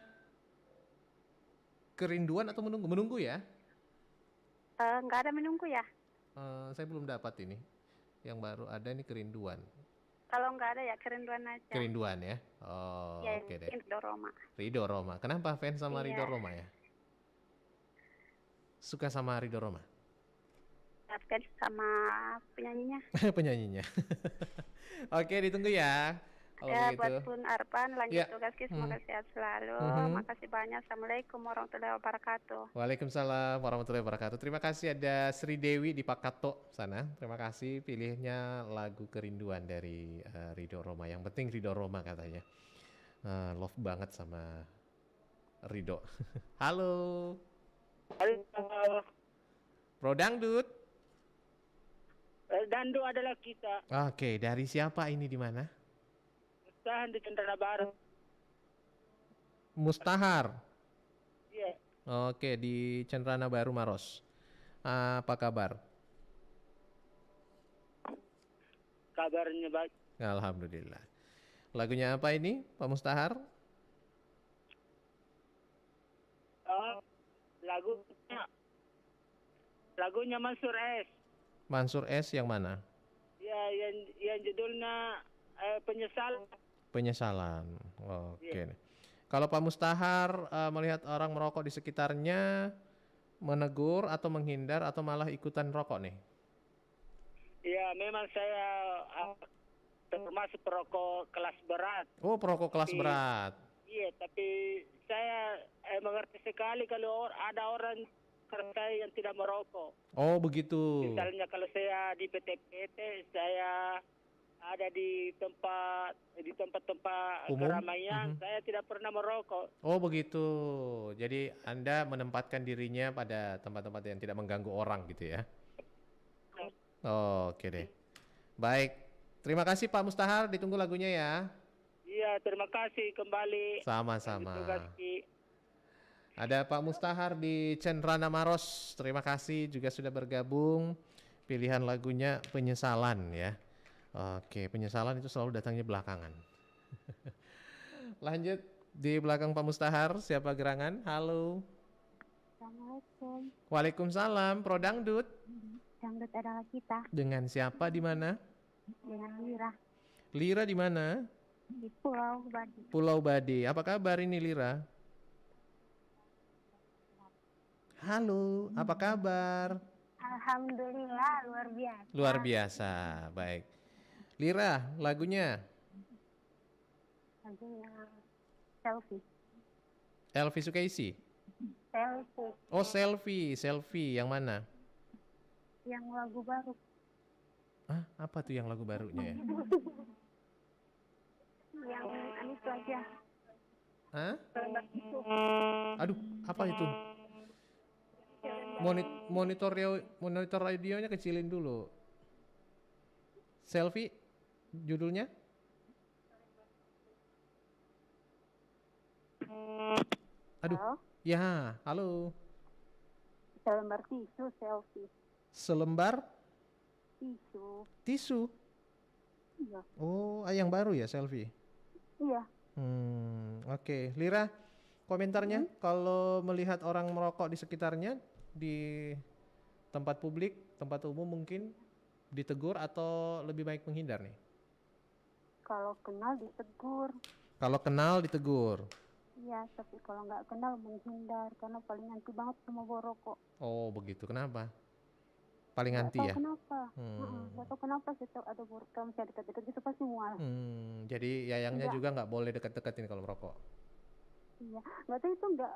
Kerinduan atau Menunggu? Menunggu ya? Nggak ada menunggu ya? Saya belum dapat ini. Yang baru ada ini Kerinduan. Kalau nggak ada ya kerinduan aja. Kerinduan ya? Oh, Ya, oke deh. Ridho Roma. Ridho Roma. Kenapa fans sama Iya. Ridho Roma ya? Suka sama Ridho Roma? Fans sama penyanyinya. Penyanyinya. Oke, ditunggu ya. Kalau Ya, begitu. buat Bun Arpan lanjut Ya. tugas Ki, semoga sehat selalu. Mhm. Makasih banyak. Assalamualaikum warahmatullahi wabarakatuh. Waalaikumsalam warahmatullahi wabarakatuh. Terima kasih ada Sri Dewi di Pakato sana. Terima kasih pilihnya lagu Kerinduan dari Ridho Roma. Yang penting Ridho Roma katanya. Love banget sama Ridho. Halo. Pro Dangdut. Dandu adalah kita. Oke, dari siapa ini di mana? Tahan di Cendana Baru. Mustahar. Iya. Oke, di Cendrana Baru Maros. Apa kabar? Kabarnya baik. Alhamdulillah. Lagunya apa ini, Pak Mustahar? Lagunya Mansur S. Mansur S yang mana? Ya, yang judulnya Penyesalan. Penyesalan. Oke. Kalau Pak Mustahar melihat orang merokok di sekitarnya, menegur atau menghindar atau malah ikutan rokok nih? Ya, memang saya termasuk perokok kelas berat. Oh, perokok kelas berat. Iya, tapi saya mengerti sekali kalau ada orang saya yang tidak merokok. Oh, begitu. Misalnya kalau saya di PT, saya ada di tempat-tempat Umum? keramaian, saya tidak pernah merokok. Oh, begitu. Jadi Anda menempatkan dirinya pada tempat-tempat yang tidak mengganggu orang gitu ya? Oke deh. Baik. Terima kasih Pak Mustahar, ditunggu lagunya ya. Iya, terima kasih kembali. Sama-sama. Tugas Ki. Ada Pak Mustahar di Cendrana Maros. Terima kasih juga sudah bergabung. Pilihan lagunya Penyesalan ya. Oke, penyesalan itu selalu datangnya belakangan. Lanjut di belakang Pak Mustahar, siapa gerangan? Halo. Assalamualaikum. Waalaikumsalam, Pro Dangdut. Dangdut adalah kita. Dengan siapa di mana? Dengan Lira Lira di mana? di Pulau Badi. Pulau Bade. Apa kabar ini Lira? Halo, apa kabar? Alhamdulillah luar biasa. Luar biasa, baik. Lira, lagunya? Lagunya selfie. Elvi Sukaisi? Selfie. Oh, selfie yang mana? Yang lagu baru. Ah, apa tuh yang lagu barunya ya? Yang itu aja. Hah? Itu. Aduh, apa itu? Monitor radionya kecilin dulu. Selfie judulnya? Aduh. Halo? Ya, halo. Selembar tisu selfie. Selembar Tisu. tisu. Iya. Oh, yang baru ya selfie. Iya. Oke. Lira, komentarnya kalau melihat orang merokok di sekitarnya di tempat publik, tempat umum mungkin ditegur atau lebih baik menghindar nih? Kalau kenal ditegur. Kalau kenal ditegur. Iya, tapi kalau nggak kenal menghindar karena paling anti banget sama bau rokok. Oh, begitu. Kenapa? Paling anti Nggak ya? tahu kenapa. Nggak tahu kenapa setiap ada bau kalau misalnya dekat-dekat gitu pasti mual. Jadi yayangnya Iya. juga nggak boleh deket-deketin kalau merokok. Iya, nggak tahu itu nggak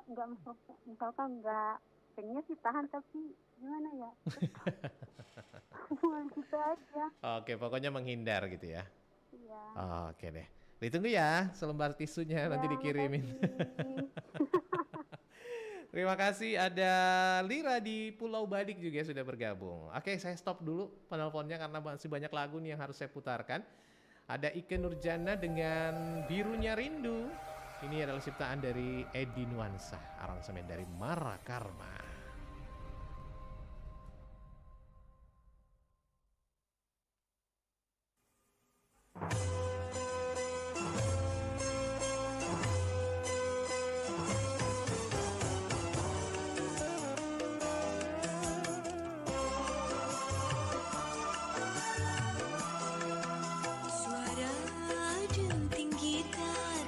misalkan nggak pengennya sih tahan tapi gimana ya? Mual gitu aja. Oke, pokoknya menghindar gitu ya. Iya. Oke deh. Ditunggu ya selembar tisunya nanti dikirimin. Terima kasih, ada Lira di Pulau Badik juga sudah bergabung. Oke, saya stop dulu penelponnya karena masih banyak lagu nih yang harus saya putarkan. Ada Ike Nurjana dengan Birunya Rindu. Ini adalah ciptaan dari Edi Nuansa, aransemen dari Mara Karma. Suara denting gitar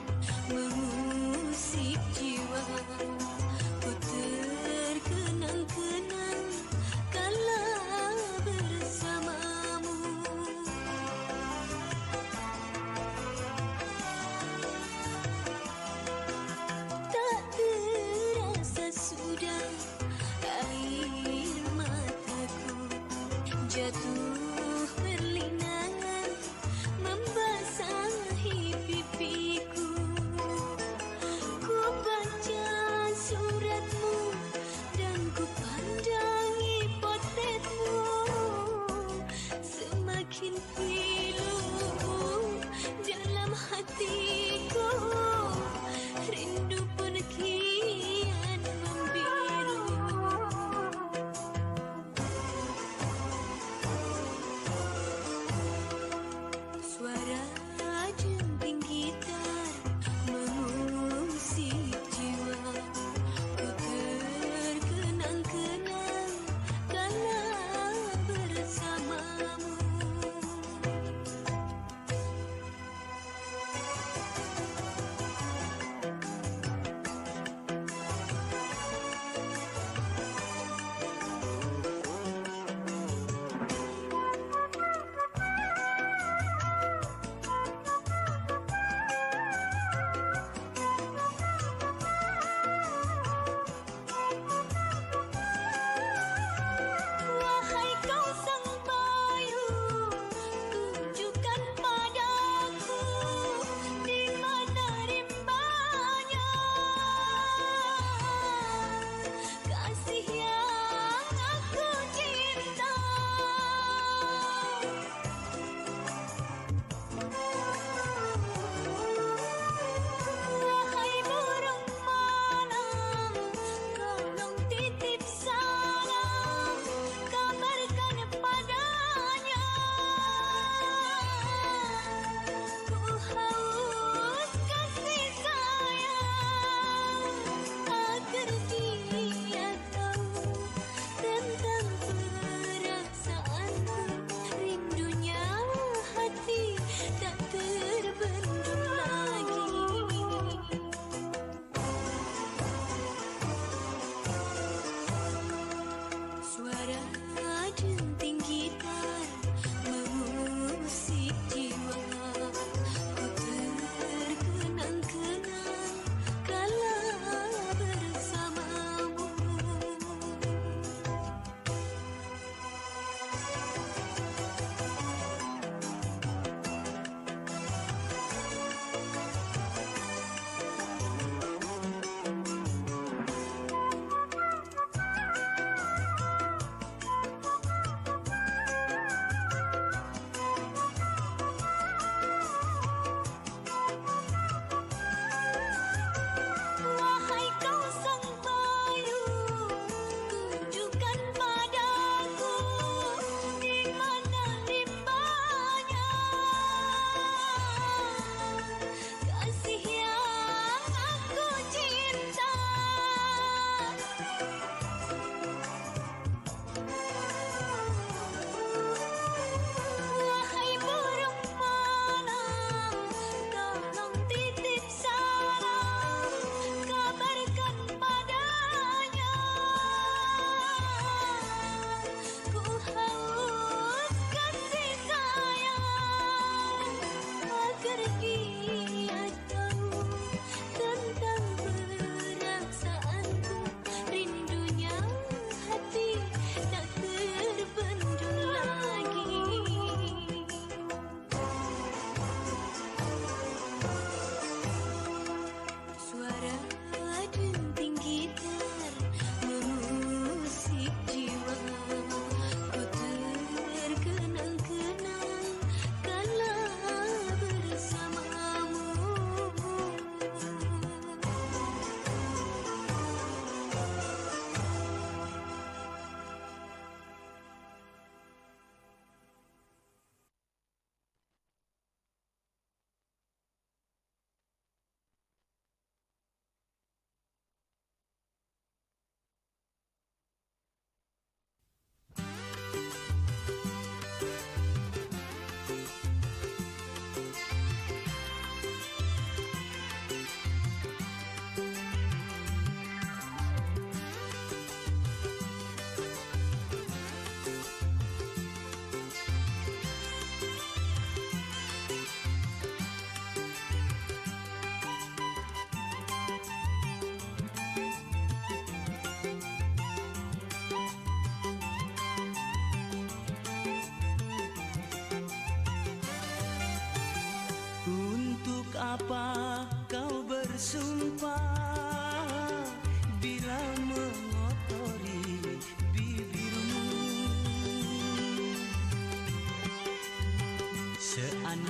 mengusik jiwa, ku terkenang-kenang kala bersamamu. Tak terasa sudah air mataku jatuh berlinangan membasahi pipiku. Ku baca suratmu dan ku pandangi potretmu, semakin pilu dalam hatiku, rindu pun kian membiru. Suara denting gitar mengusik jiwa, ku terkenang-kenang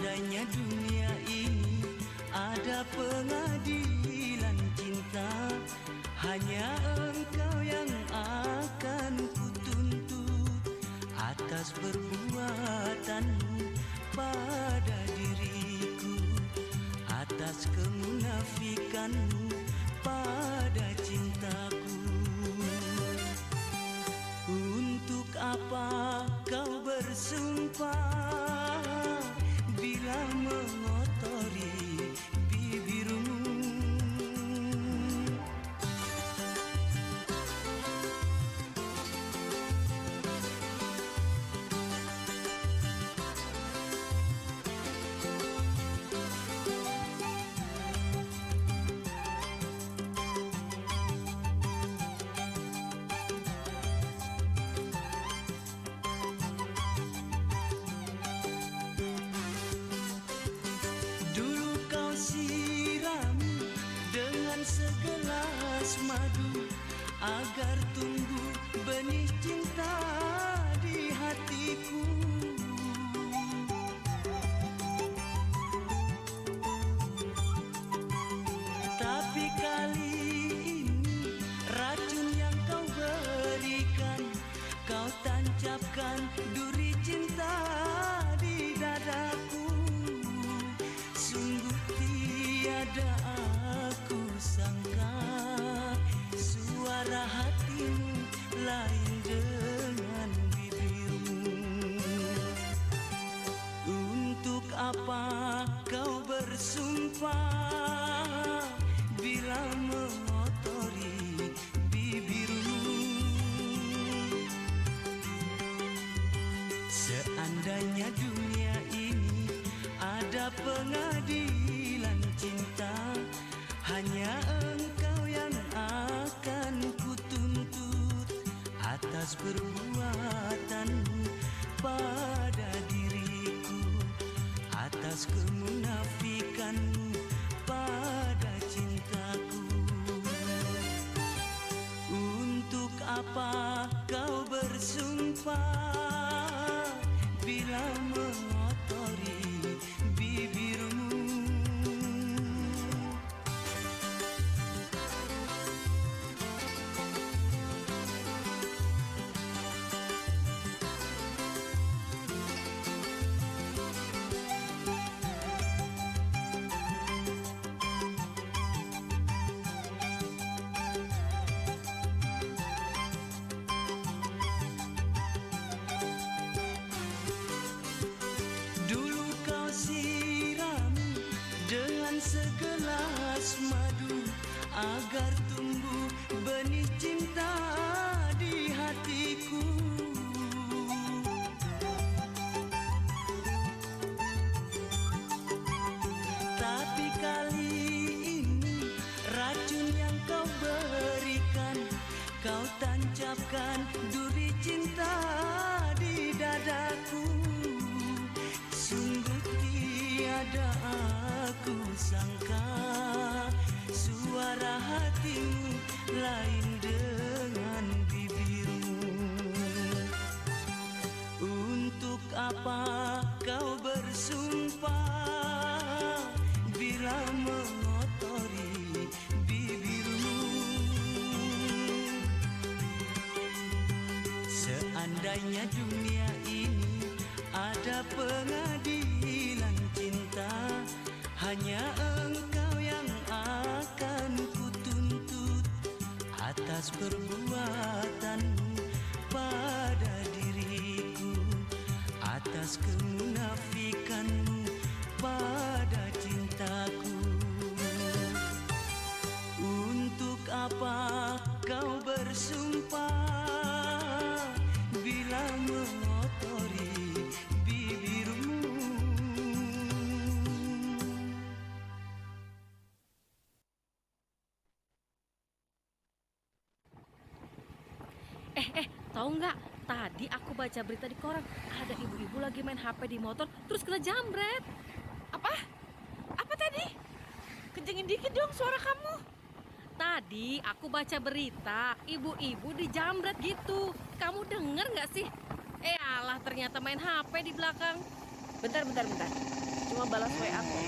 Seandainya dunia ini ada pengadilan cinta, hanya engkau yang akan kutuntut atas perbuatanmu pada diriku, atas kemunafikanmu pada cintaku. Untuk apa kau bersumpah bila mengotori bibirmu? Dulu kau sirami dengan segelas madu agar tumbuh benih cinta di hatiku. Tapi kali ini racun yang kau berikan, kau tancapkan duri cinta di dadaku. Sungguh tiada aku sangka suara hatimu lain dengan bibirmu. Untuk apa kau bersumpah bila mengotori bibirmu? Seandainya dunia ini ada pengadilan cinta, hanya engkau yang akan kutuntut atas perbuatanmu pada diriku, atas kemunafikanmu pada cintaku. Untuk apa kau bersumpah bila mengotori bibirmu? Dulu kau sirami dengan segelas madu agar tumbuh benih cinta di hatiku. Tapi kali ini racun yang kau berikan, kau tancapkan duri cinta di dadaku. Sungguh tiada aku sangka suara hatimu lain dengan bibirmu. Untuk apa kau bersumpah bila mengotori bibirmu? Seandainya dunia ini ada pengadilan cinta, hanya engkau yang akan kutuntut atas perbuatanmu pada diriku, atas kemunafikanmu pada cintaku. Untuk apa kau bersumpah bila mengotori bibirmu? Tahu nggak? Tadi aku baca berita di koran, ada ibu-ibu lagi main HP di motor, terus kena jambret. Apa? Apa tadi? Kencengin dikit dong suara kamu. Tadi aku baca berita, ibu-ibu dijambret gitu. Kamu denger nggak sih? Alah, ternyata main HP di belakang. Bentar. cuma balas WA kok.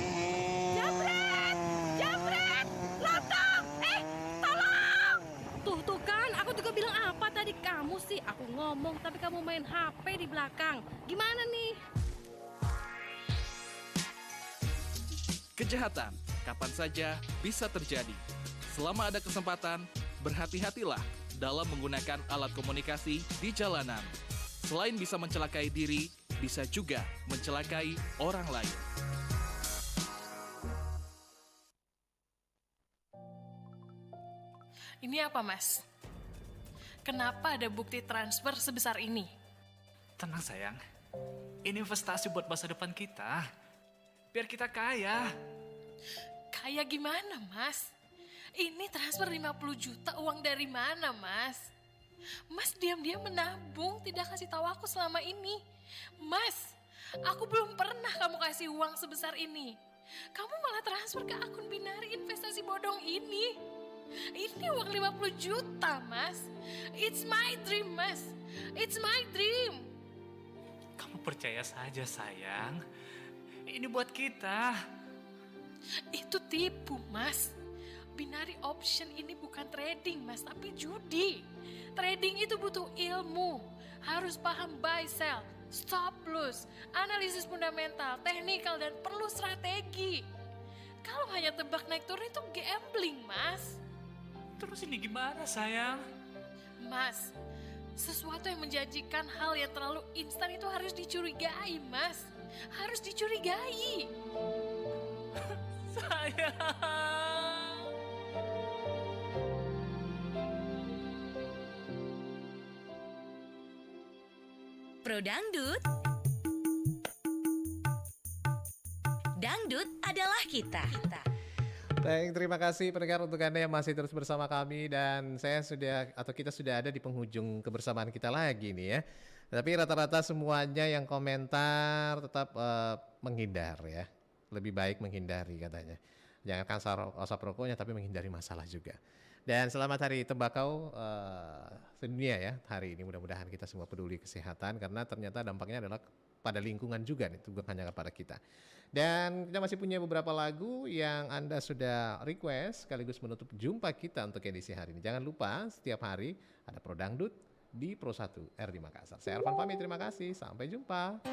Jambret! Jambret! Lontong! Tolong! Tuh kan, aku juga bilang apa tadi kamu sih? Aku ngomong tapi kamu main HP di belakang. Gimana nih? Kejahatan kapan saja bisa terjadi. Selama ada kesempatan, berhati-hatilah dalam menggunakan alat komunikasi di jalanan. Selain bisa mencelakai diri, bisa juga mencelakai orang lain. Ini apa, Mas? Kenapa ada bukti transfer sebesar ini? Tenang sayang, ini investasi buat masa depan kita. Biar kita kaya. Kaya gimana, Mas? Ini transfer 50 juta uang dari mana, Mas? Mas diam-diam menabung, tidak kasih tahu aku selama ini. Mas, aku belum pernah kamu kasih uang sebesar ini. Kamu malah transfer ke akun Binari investasi bodong ini. Ini uang 50 juta, Mas. It's my dream, Mas. It's my dream. Kamu percaya saja sayang. Ini buat kita. Itu tipu, Mas. Binary option ini bukan trading, Mas, tapi judi. Trading itu butuh ilmu. Harus paham buy, sell, stop loss, analisis fundamental, teknikal, dan perlu strategi. Kalau hanya tebak naik turun itu gambling, Mas. Terus ini gimana sayang? Mas, sesuatu yang menjanjikan hal yang terlalu instan itu harus dicurigai, Mas. Harus dicurigai. Sayang. Pro Dangdut. Dangdut adalah kita. Baik, terima kasih pendengar untuk Anda yang masih terus bersama kami, dan kita sudah ada di penghujung kebersamaan kita lagi nih ya. Tapi rata-rata semuanya yang komentar tetap menghindar ya. Lebih baik menghindari katanya. Jangan asap rokoknya tapi menghindari masalah juga. Dan selamat Hari Tembakau sedunia ya hari ini. Mudah-mudahan kita semua peduli kesehatan karena ternyata dampaknya adalah pada lingkungan juga nih, bukan hanya kepada kita. Dan kita masih punya beberapa lagu yang Anda sudah request sekaligus menutup jumpa kita untuk edisi hari ini. Jangan lupa setiap hari ada Pro Dangdut di Pro 1 RRI Makassar. Saya Arfan pamit, terima kasih. Sampai jumpa.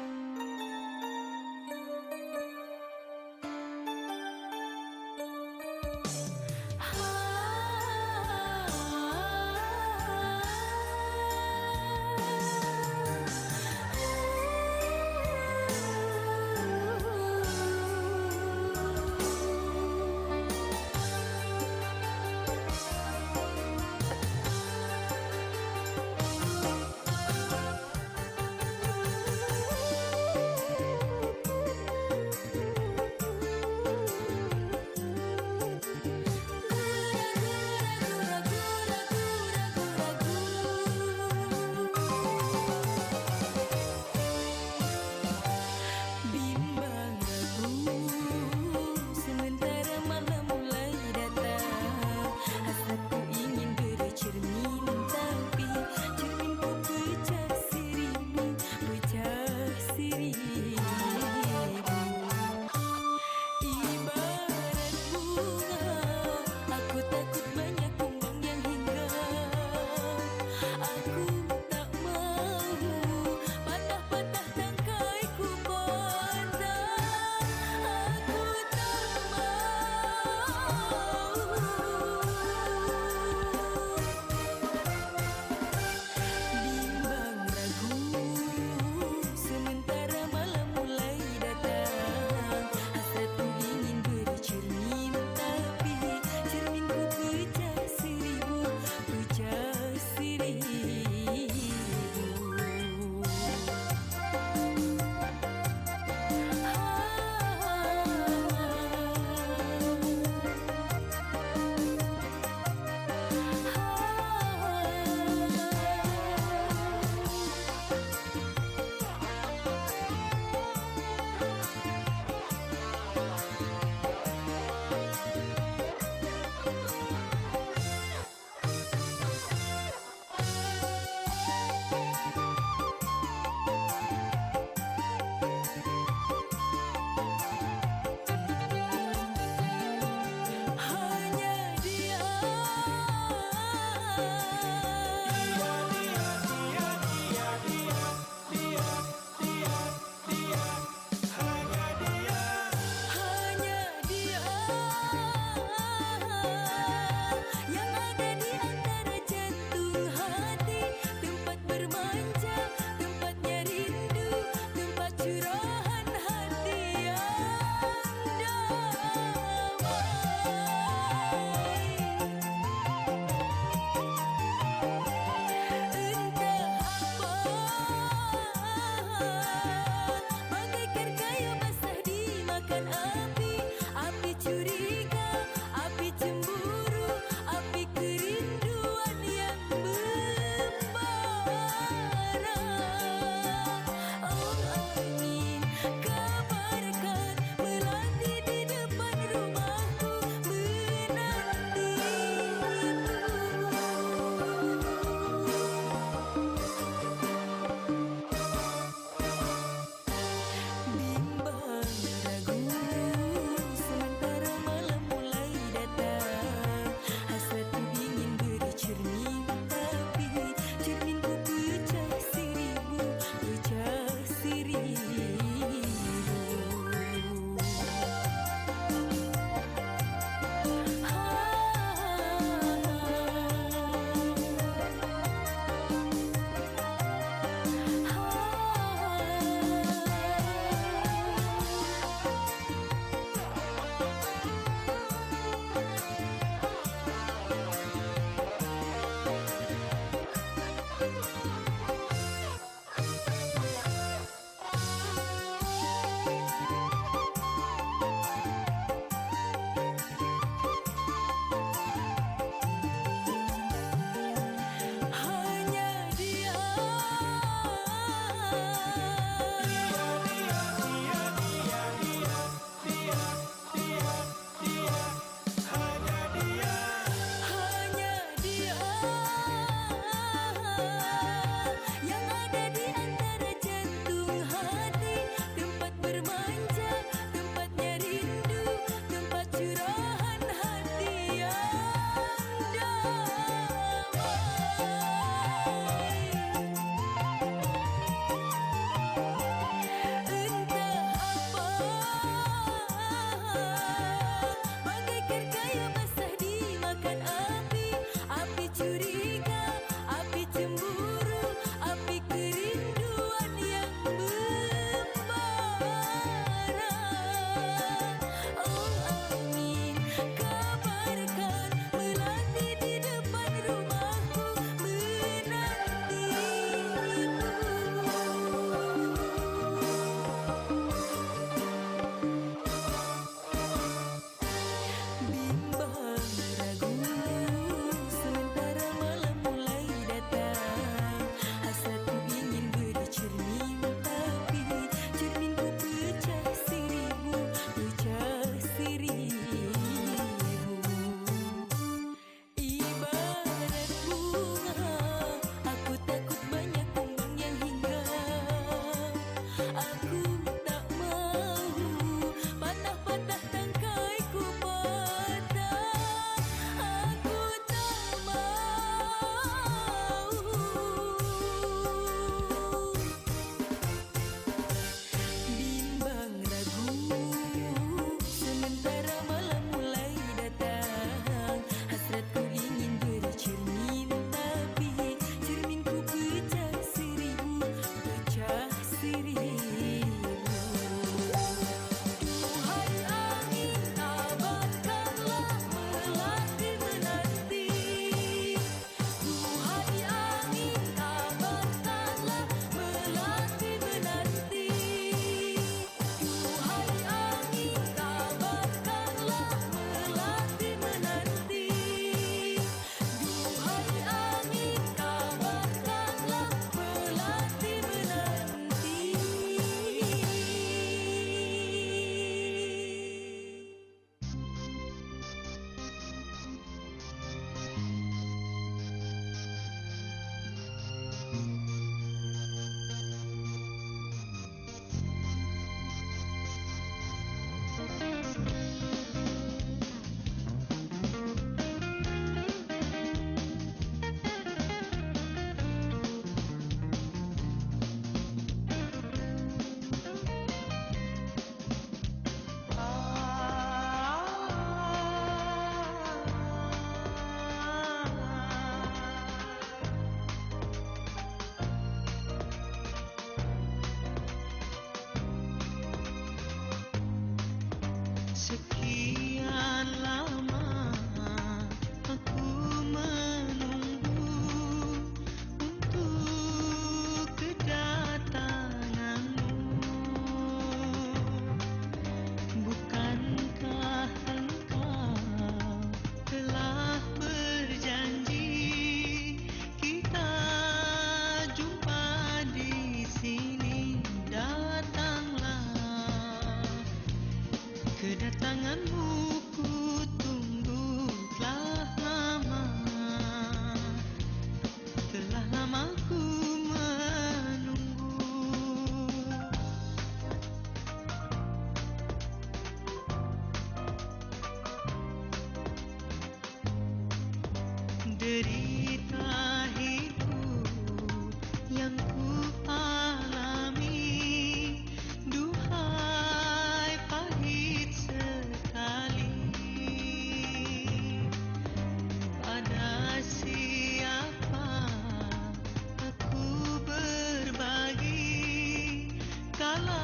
kala